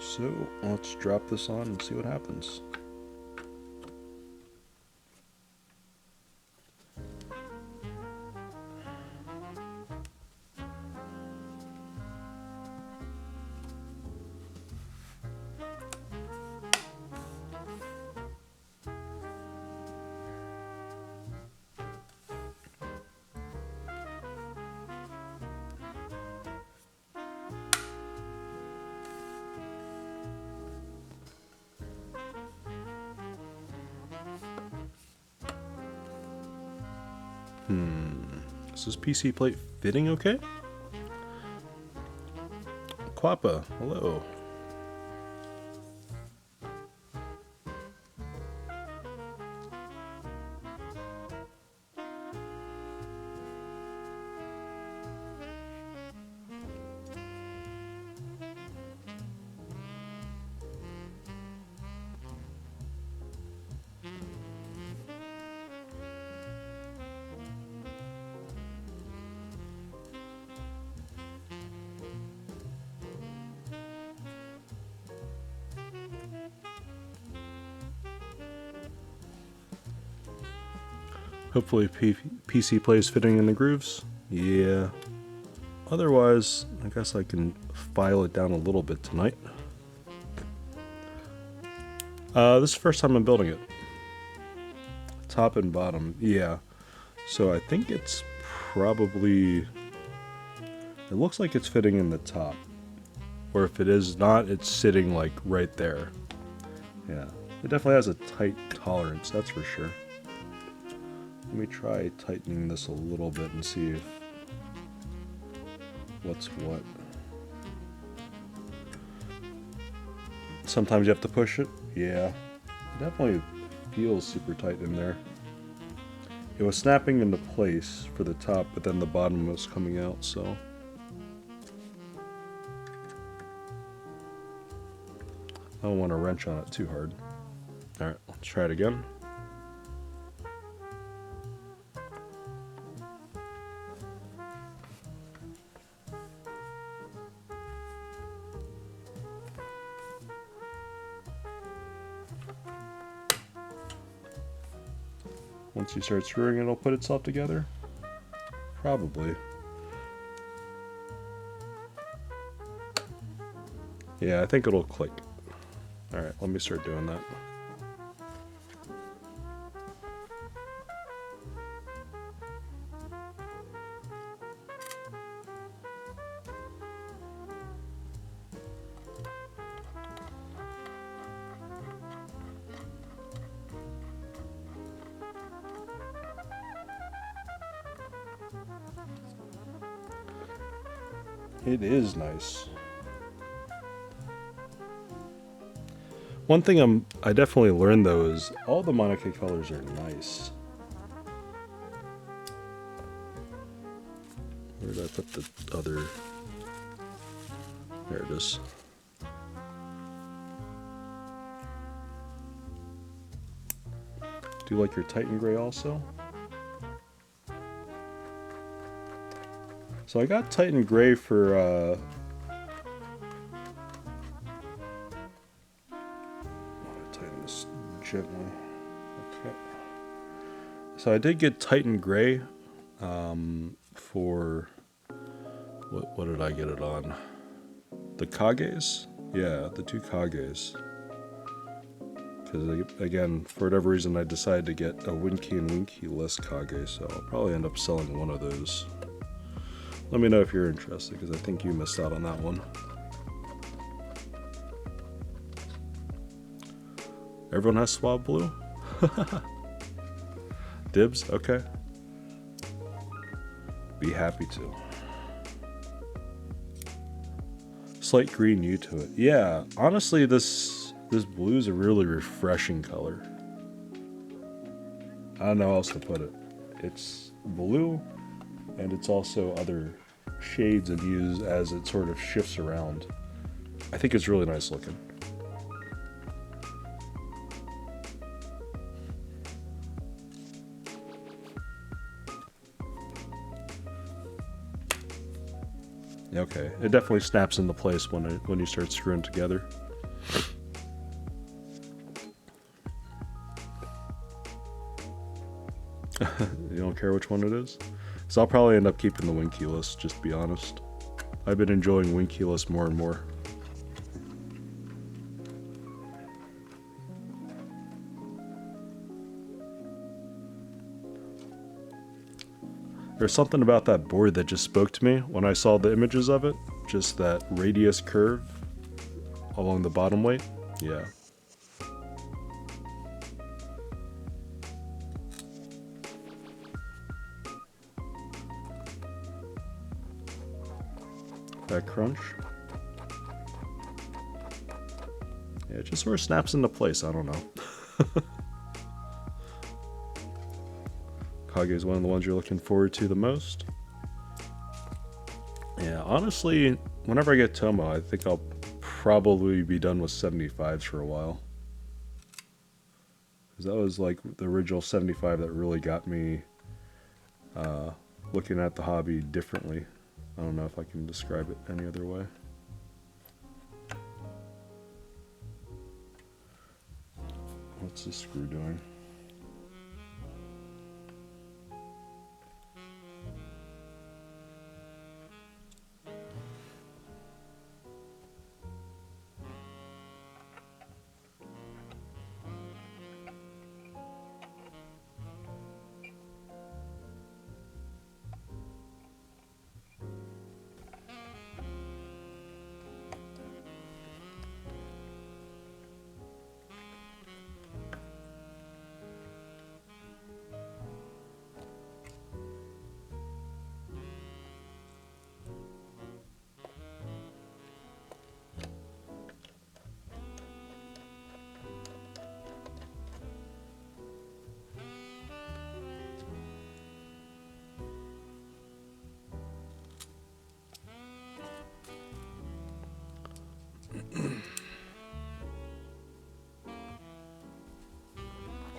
So let's drop this on and see what happens. Is this PC plate fitting okay? Quappa, hello. Hopefully PC play is fitting in the grooves. Yeah. Otherwise, I guess I can file it down a little bit tonight. This is the first time I'm building it. Top and bottom, yeah. So I think it's probably... It looks like it's fitting in the top. Or if it is not, it's sitting like right there. Yeah, it definitely has a tight tolerance, that's for sure. Let me try tightening this a little bit and see if what's what. Sometimes you have to push it. Yeah, it definitely feels super tight in there. It was snapping into place for the top, but then the bottom was coming out, so. I don't want to wrench on it too hard. Alright, let's try it again. Once you start screwing, it'll put itself together? Probably. Yeah, I think it'll click. Alright, let me start doing that. It is nice. One thing I definitely learned though is all the Monica colors are nice. Where did I put the other? There it is. Do you like your Titan Gray also? So I got Titan Gray for tighten this gently. Okay. So I did get Titan Gray for what did I get it on? The Kages? Yeah, the two Kages. Because again, for whatever reason, I decided to get a Winky and Winky less Kage, so I'll probably end up selling one of those. Let me know if you're interested, because I think you missed out on that one. Everyone has swab blue? Dibs? Okay. Be happy to. Slight green hue to it. Yeah, honestly, this blue is a really refreshing color. I don't know how else to put it. It's blue, and it's also other shades and hues as it sort of shifts around. I think it's really nice looking. Okay, it definitely snaps into place when you start screwing together. You don't care which one it is? So I'll probably end up keeping the wing keyless, just to be honest. I've been enjoying wing keyless more and more. There's something about that board that just spoke to me when I saw the images of it. Just that radius curve along the bottom weight. Yeah. That crunch. Yeah, it just sort of snaps into place. I don't know. Kage is one of the ones you're looking forward to the most. Yeah, honestly, whenever I get Tomo, I think I'll probably be done with 75s for a while. Because that was like the original 75 that really got me looking at the hobby differently. I don't know if I can describe it any other way. What's this screw doing?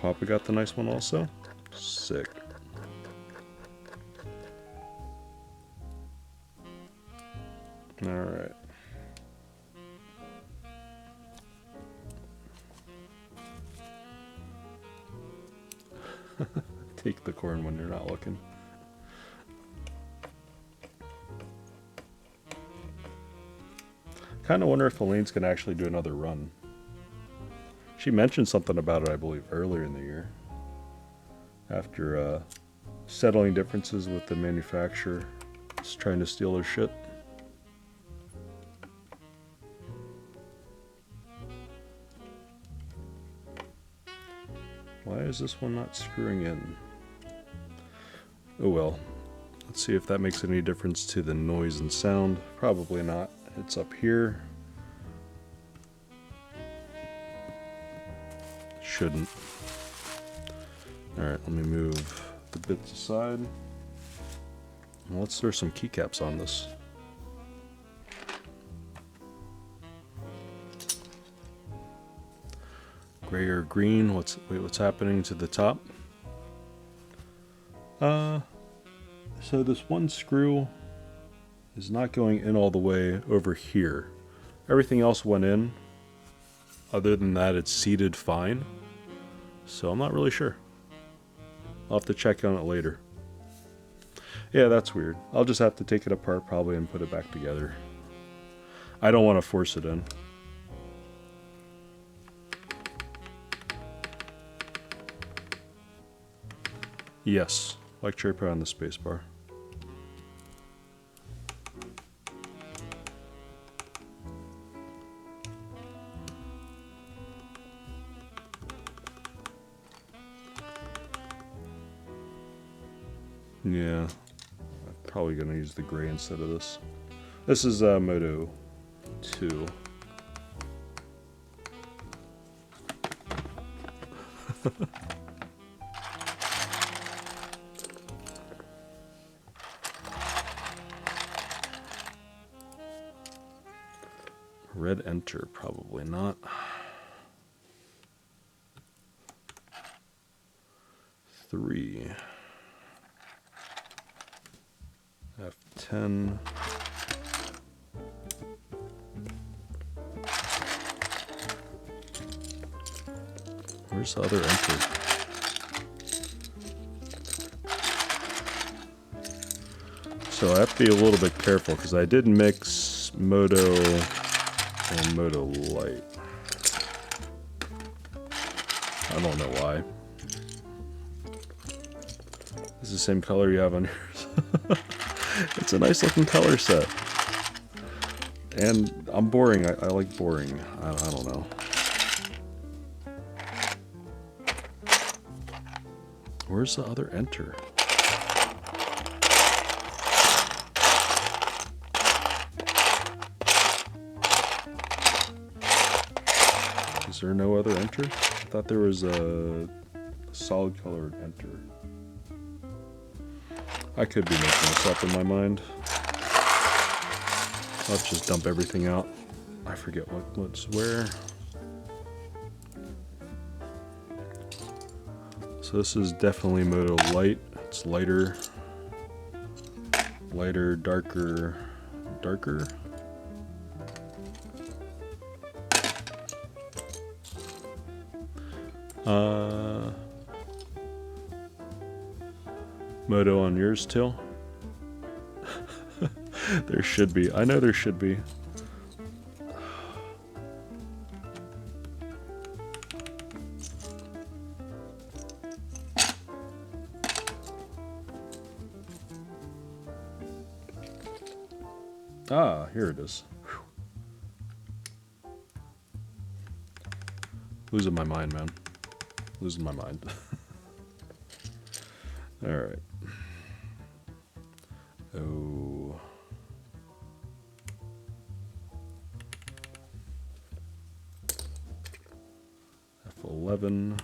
Papa got the nice one also. Sick. Alright. Take the corn when you're not looking. Kind of wonder if Elaine's going to actually do another run. She mentioned something about it, I believe, earlier in the year. After settling differences with the manufacturer, just trying to steal her shit. Why is this one not screwing in? Oh well. Let's see if that makes any difference to the noise and sound. Probably not. It's up here. Shouldn't. Alright, let me move the bits aside. Let's throw some keycaps on this. Gray or green? What's happening to the top? So this one screw is not going in all the way over here. Everything else went in. Other than that, it's seated fine. So I'm not really sure. I'll have to check on it later. Yeah, that's weird. I'll just have to take it apart probably and put it back together. I don't want to force it in. Yes, like cherry pie on the spacebar. Yeah, I'm probably going to use the gray instead of this. This is Moto 2. Red enter, probably not. Three. F10. Where's the other enter? So I have to be a little bit careful because I did mix Moto and Moto Light. I don't know why. It's the same color you have on yours. It's a nice looking color set. And I'm boring. I like boring. I don't know. Where's the other enter? Is there no other enter? I thought there was a solid colored enter. I could be making this up in my mind. Let's just dump everything out. I forget what's where. So this is definitely Moto Light. It's lighter, darker. Moto on yours, Till? There should be. I know there should be. Ah, here it is. Whew. Losing my mind, man. Losing my mind. All right. Oh. F11.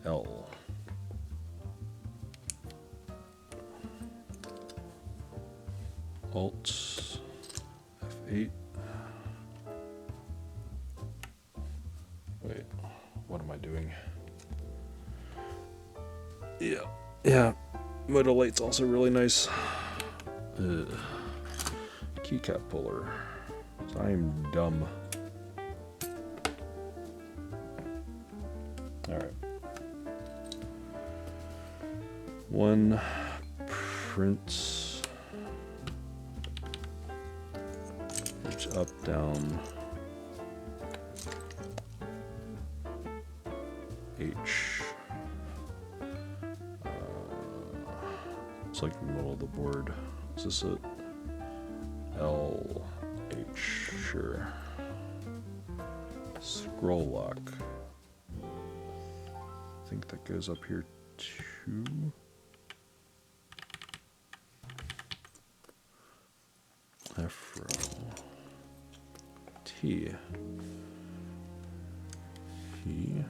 L. Alt. F8. Wait, what am I doing? Yeah. Moto Light's also really nice. Keycap puller. I'm dumb. Alright. One print. Reach up, down. H. It's like the middle of the board. Is this it? L, H, sure. Scroll lock. I think that goes up here too. F row. T. P.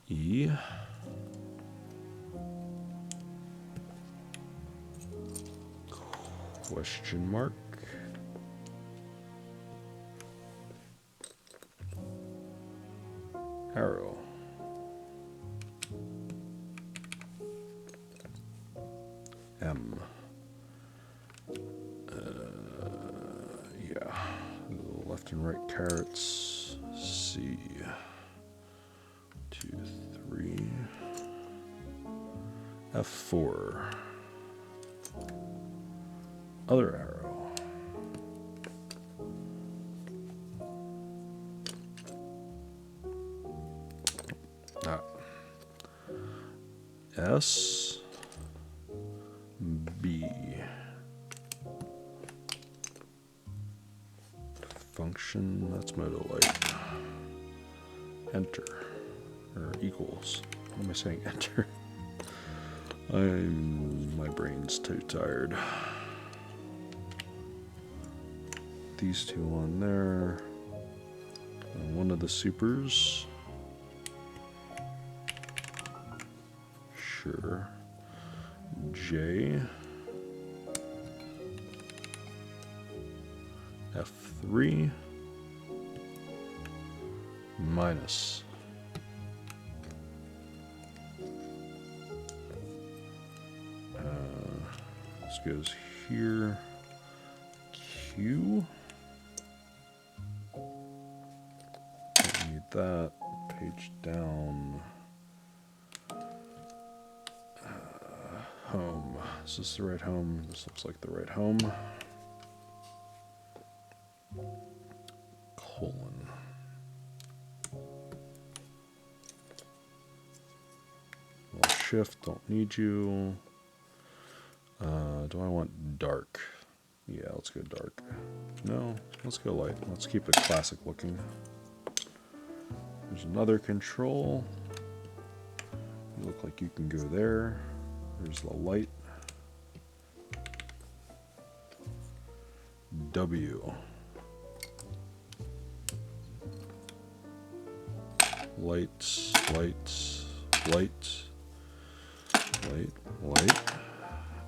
E. Question mark. Arrow. M. Yeah. Left and right carrots. C. 2, 3. F4. Other arrow. S. B. Function, that's Moto Light. Enter. Or equals. What am I saying? Enter. My brain's too tired. These two on there. And one of the supers. Sure. J. F3. Minus. This goes here. Q. Don't need that. Page down. Is this the right home? This looks like the right home. Colon. Well, shift, don't need you. Do I want dark? Yeah, let's go dark. No, let's go light. Let's keep it classic looking. There's another control. You look like you can go there. There's the light. W. Lights, lights, light, light, light.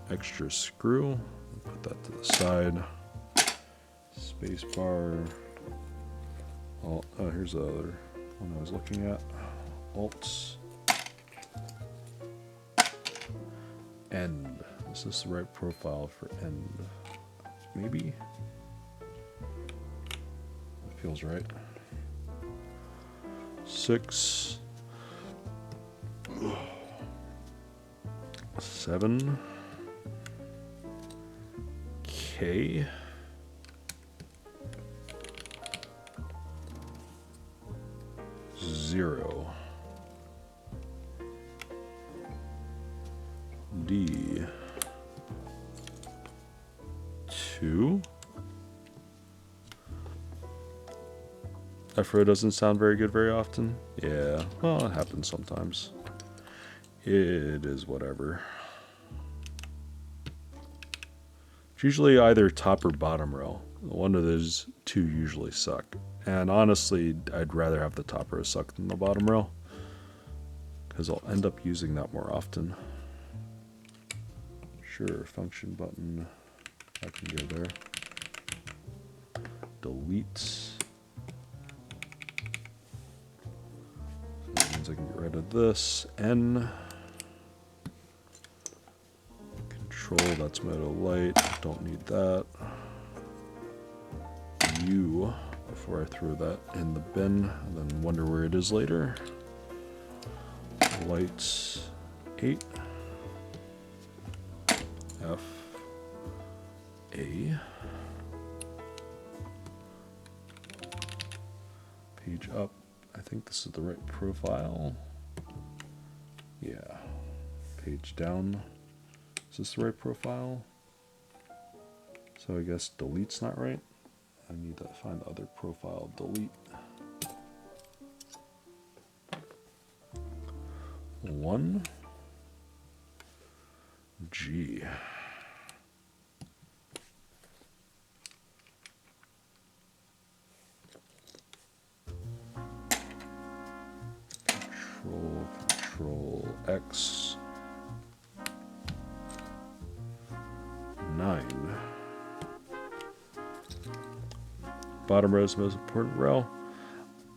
Extra screw. Put that to the side. Spacebar. Oh, here's the other one I was looking at. Alt. End. Is this the right profile for end? Maybe. It feels right. 6. 7. K. 0. D. 2. That row doesn't sound very good very often. Yeah, well, it happens sometimes. It is whatever. It's usually either top or bottom row. One of those two usually suck. And honestly, I'd rather have the top row suck than the bottom row, because I'll end up using that more often. Sure, function button. I can go there. Delete. So that means I can get rid of this. N. Control, that's moto light. Don't need that. U, before I throw that in the bin and then wonder where it is later. Lights 8. F. A. Page up. I think this is the right profile. Yeah. Page down. Is this the right profile? So I guess delete's not right. I need to find the other profile. Delete. 1. G. Control X. 9. Bottom row is the most important row.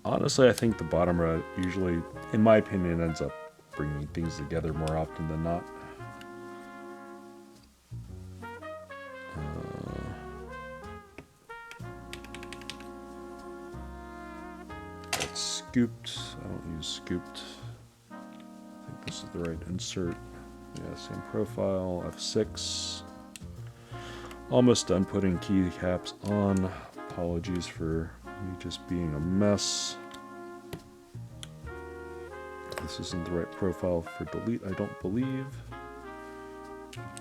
Honestly, I think the bottom row usually, in my opinion, ends up bringing things together more often than not. That's scooped. I don't use scooped. I think this is the right insert. Yeah, same profile. F6. Almost done putting keycaps on. Apologies for me just being a mess. This isn't the right profile for delete, I don't believe.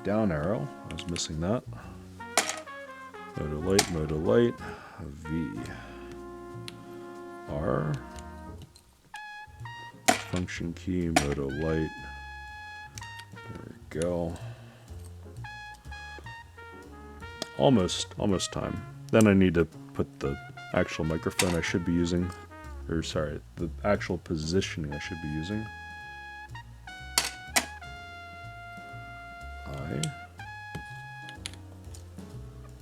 Down arrow, I was missing that. Moto light, V. R. Function key, moto light. There we go. Almost time. Then I need to put the actual microphone I should be using, or sorry, the actual positioning I should be using. I.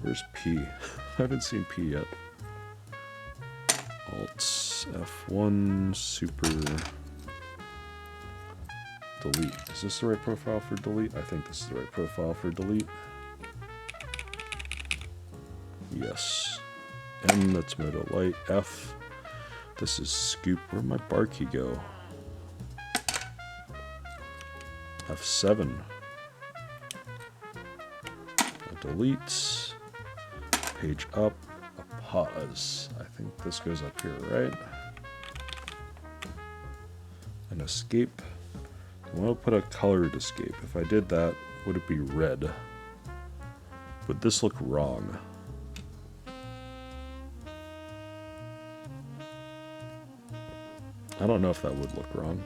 Where's P? I haven't seen P yet. Alt F1 super delete. Is this the right profile for delete? I think this is the right profile for delete. Yes. M, that's moto light. F, this is scoop. Where'd my bar key go? F7. delete, page up, a pause. I think this goes up here, right? An escape. I want to put a colored escape. If I did that, would it be red? Would this look wrong? I don't know if that would look wrong.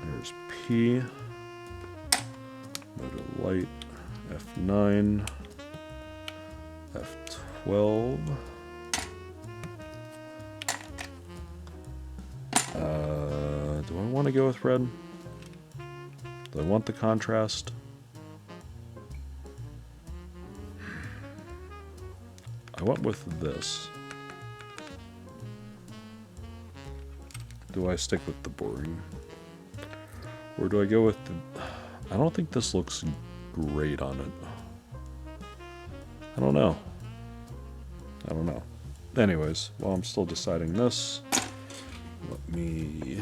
There's P. Mode of light. F9. F12. Do I want to go with red? Do I want the contrast? I went with this. Do I stick with the boring? Or do I go with the... I don't think this looks great on it. I don't know. Anyways, while I'm still deciding this, let me...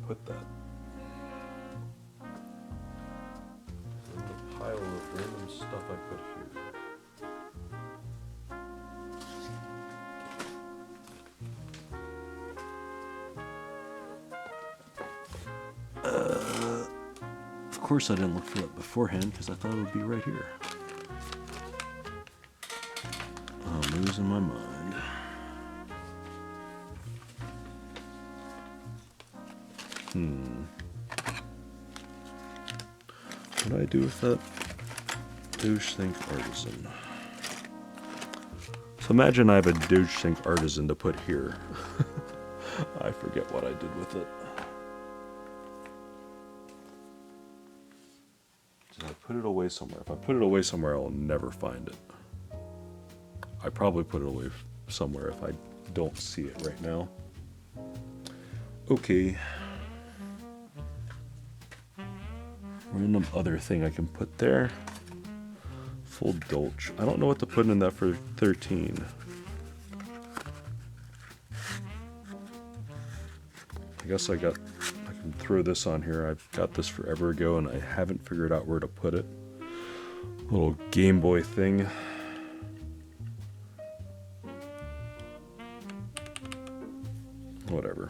put that in the pile of random stuff I put here. Of course I didn't look for that beforehand because I thought it would be right here. I'm losing my mind. What do I do with that douche sink artisan? So imagine I have a douche sink artisan to put here. I forget what I did with it. Did I put it away somewhere? If I put it away somewhere, I'll never find it. I probably put it away somewhere if I don't see it right now. Okay. Random other thing I can put there. Full Dolch. I don't know what to put in that for 13. I guess I can throw this on here. I got this forever ago and I haven't figured out where to put it. Little Game Boy thing. Whatever.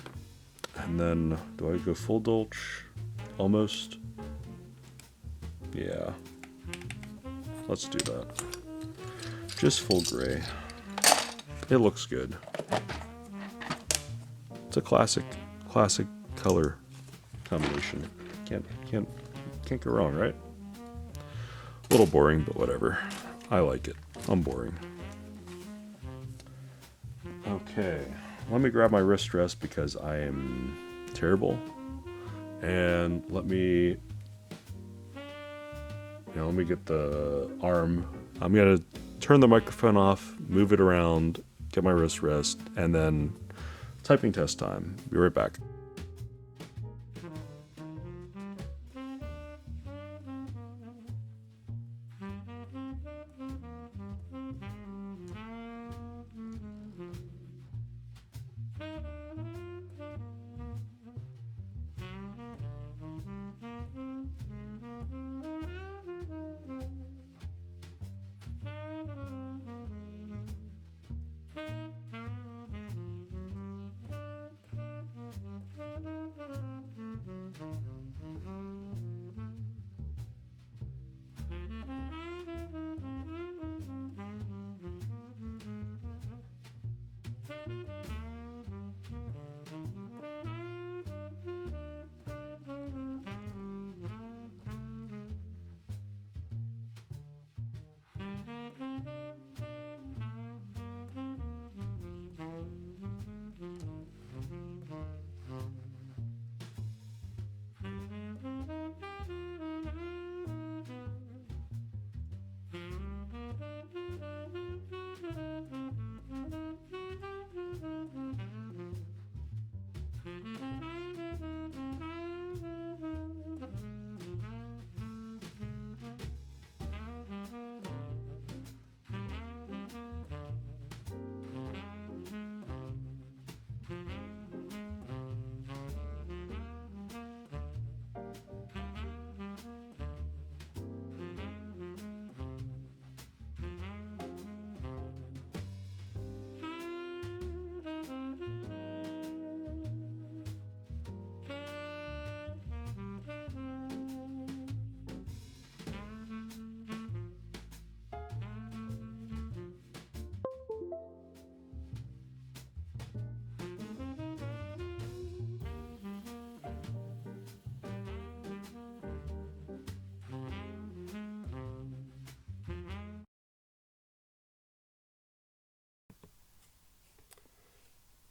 And then, do I go full Dolch? Almost. Yeah. Let's do that. Just full gray. It looks good. It's a classic color combination. Can't go wrong, right? A little boring, but whatever. I like it. I'm boring. Okay. Let me grab my wrist rest because I am terrible. And let me get the arm. I'm going to turn the microphone off, move it around, get my wrist rest, and then typing test time. Be right back.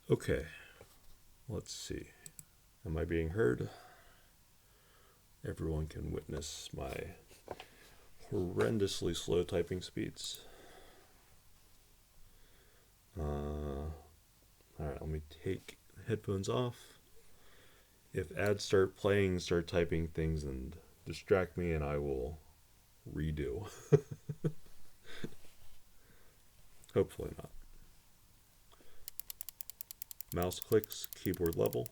Okay, let's see. Am I being heard? Everyone can witness my horrendously slow typing speeds. Alright, let me take headphones off. If ads start playing, start typing things and distract me, and I will redo. Hopefully not. Mouse clicks, keyboard level.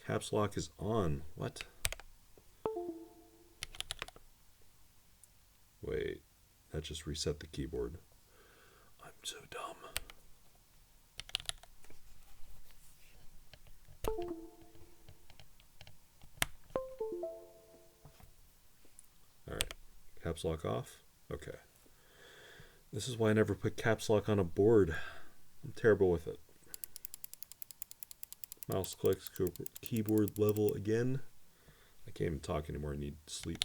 Caps lock is on. What? Wait, that just reset the keyboard. I'm so dumb. Alright, caps lock off. Okay. This is why I never put caps lock on a board. I'm terrible with it. Mouse clicks, keyboard level again. I can't even talk anymore, I need sleep.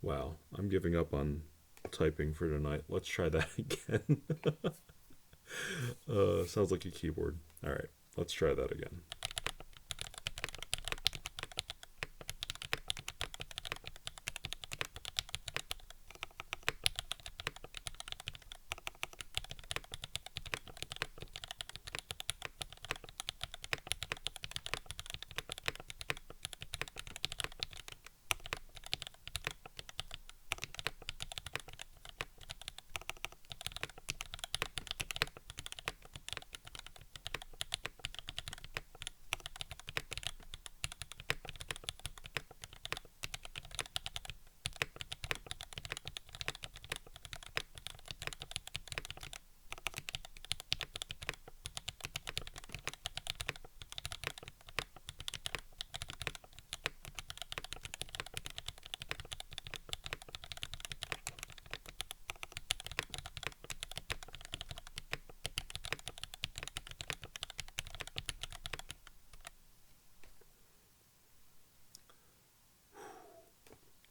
Wow, I'm giving up on typing for tonight. Let's try that again. Sounds like a keyboard. Alright, let's try that again.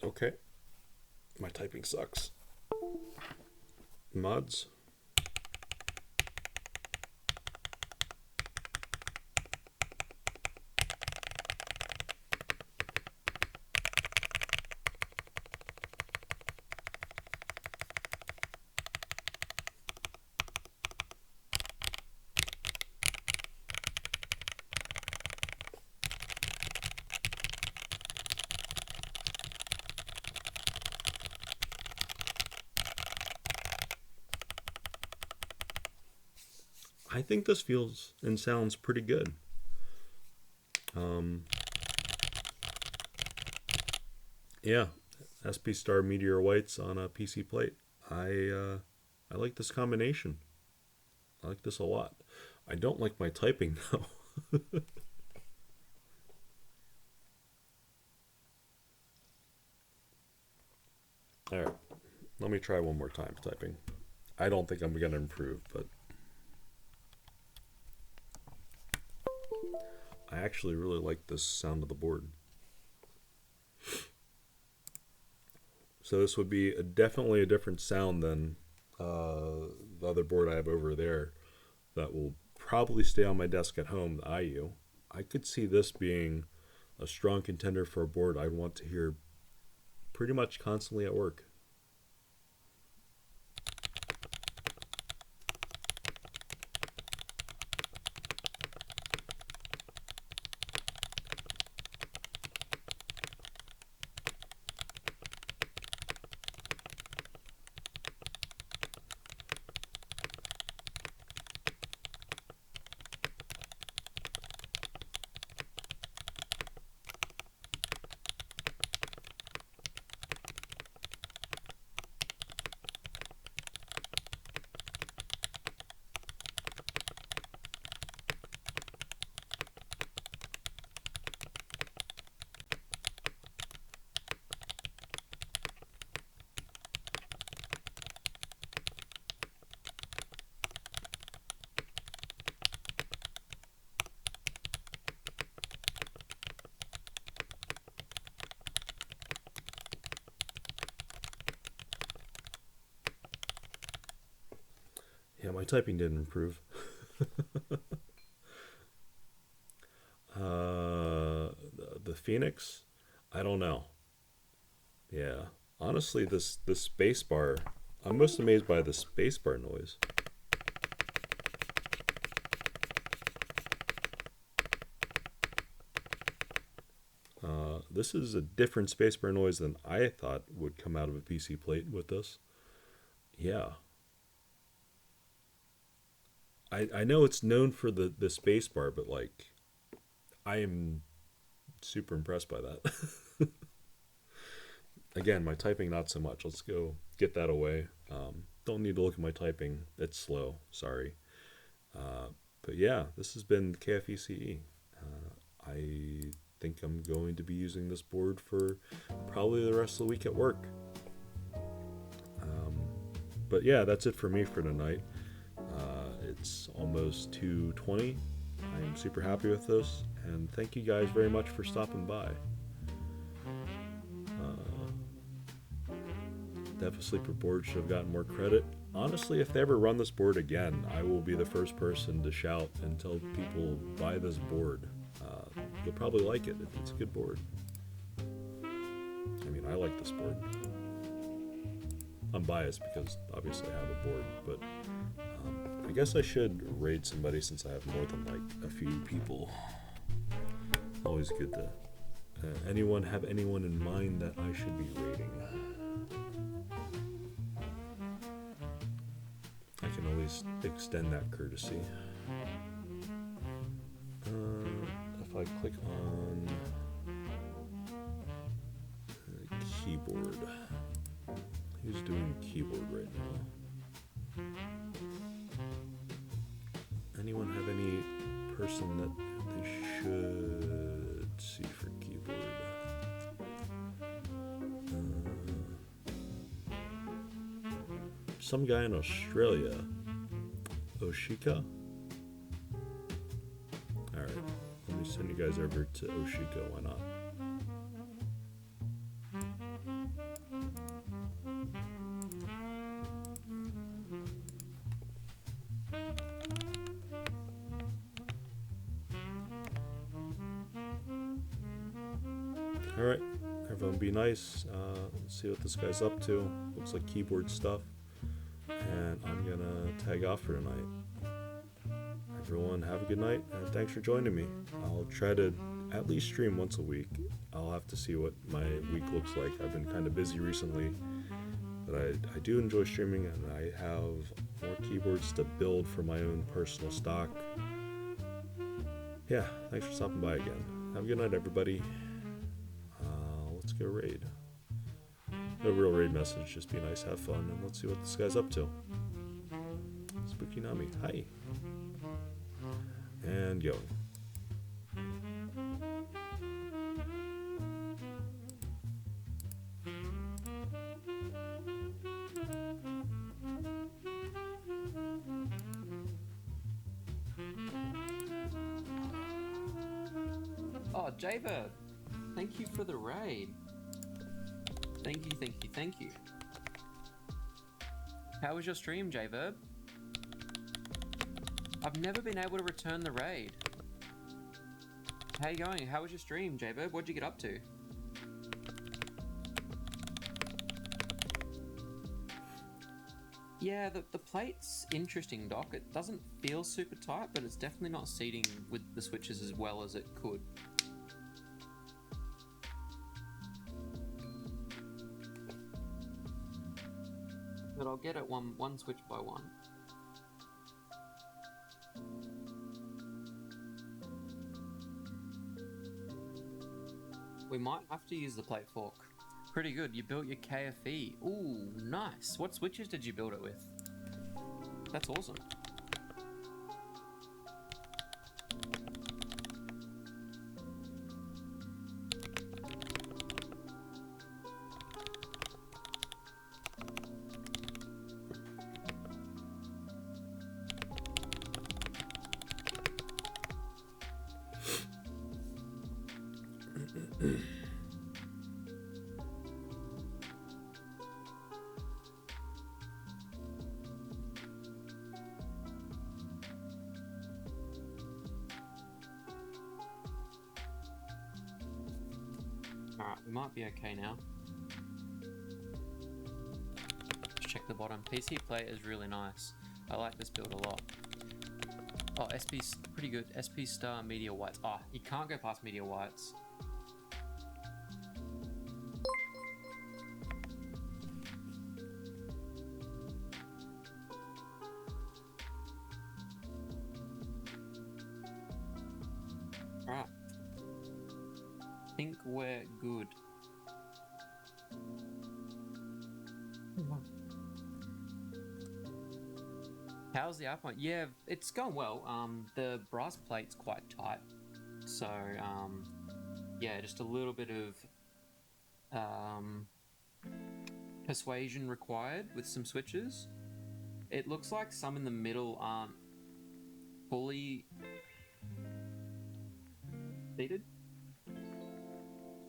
Okay, my typing sucks. Mods. I think this feels and sounds pretty good. Yeah, SP Star Meteor Whites on a PC plate. I like this combination. I like this a lot. I don't like my typing though. All right, let me try one more time typing. I don't think I'm gonna improve, but I actually really like this sound of the board. So this would be definitely a different sound than the other board I have over there that will probably stay on my desk at home, the IU. I could see this being a strong contender for a board I'd want to hear pretty much constantly at work. Yeah, my typing didn't improve. The Phoenix? I don't know. Yeah. Honestly, this space bar, I'm most amazed by the space bar noise. This is a different spacebar noise than I thought would come out of a PC plate with this. Yeah. I know it's known for the spacebar, but like, I am super impressed by that. Again, my typing, not so much. Let's go get that away. Don't need to look at my typing. It's slow. Sorry. But yeah, this has been KFE CE. I think I'm going to be using this board for probably the rest of the week at work. But yeah, that's it for me for tonight. It's almost 2:20. I am super happy with this, and thank you guys very much for stopping by. Death of Sleeper board should have gotten more credit. Honestly, if they ever run this board again, I will be the first person to shout and tell people buy this board. You'll probably like it. It's a good board. I mean, I like this board. I'm biased because obviously I have a board, but I guess I should raid somebody since I have more than like a few people. Always good to anyone have anyone in mind that I should be raiding. I can always extend that courtesy. If I click on the keyboard, who's doing keyboard right now? Anyone have any person that they should see for keyboard? Some guy in Australia. Oshika? Alright, let me send you guys over to Oshika, why not? Alright, everyone be nice. Let's see what this guy's up to. Looks like keyboard stuff. And I'm gonna tag off for tonight. Everyone have a good night, and thanks for joining me. I'll try to at least stream once a week. I'll have to see what my week looks like. I've been kind of busy recently, but I do enjoy streaming, and I have more keyboards to build for my own personal stock. Yeah, thanks for stopping by again. Have a good night, everybody. Let's go raid. No real raid message, just be nice, have fun, and let's see what this guy's up to. Spooky Nami, hi. And go. Oh, Javer, thank you for the raid. Thank you, thank you, thank you. How was your stream, J-Verb? I've never been able to return the raid. How you going? How was your stream, J-Verb? What'd you get up to? Yeah, the plate's interesting, Doc. It doesn't feel super tight, but it's definitely not seating with the switches as well as it could. But I'll get it one switch by one. We might have to use the plate fork. Pretty good. You built your KFE. Ooh, nice. What switches did you build it with? That's awesome. Alright, we might be okay now. Let's check the bottom. PC plate is really nice. I like this build a lot. Oh, SP's pretty good. SP star media whites. Oh, you can't go past media whites. Alright. Think we're good. How's the iPhone? Yeah, it's going well. The brass plate's quite tight, so yeah, just a little bit of persuasion required with some switches. It looks like some in the middle aren't fully seated.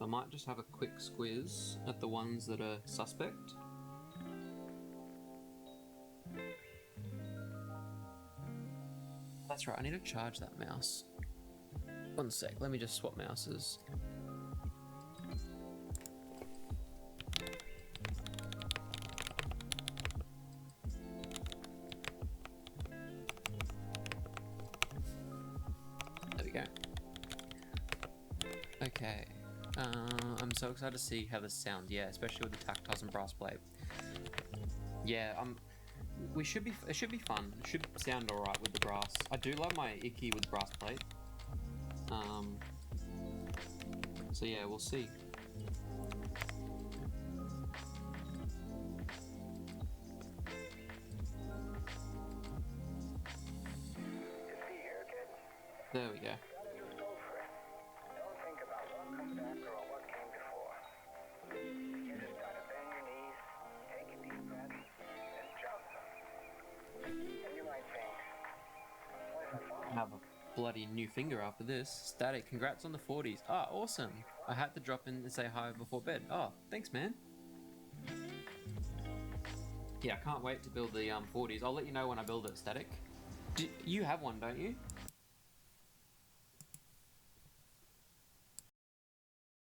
I might just have a quick squiz at the ones that are suspect. That's right, I need to charge that mouse. One sec, let me just swap mouses. There we go. Okay. I'm so excited to see how this sounds. Yeah, especially with the tactiles and brass plate. Yeah, it should be fun. It should sound alright with the brass. I do love my icky with brass plate. So yeah, we'll see. There we go. Have a bloody new finger after this. Static, congrats on the 40s. Ah, awesome. I had to drop in and say hi before bed. Oh, thanks, man. Yeah, I can't wait to build the 40s. I'll let you know when I build it, Static. You have one, don't you?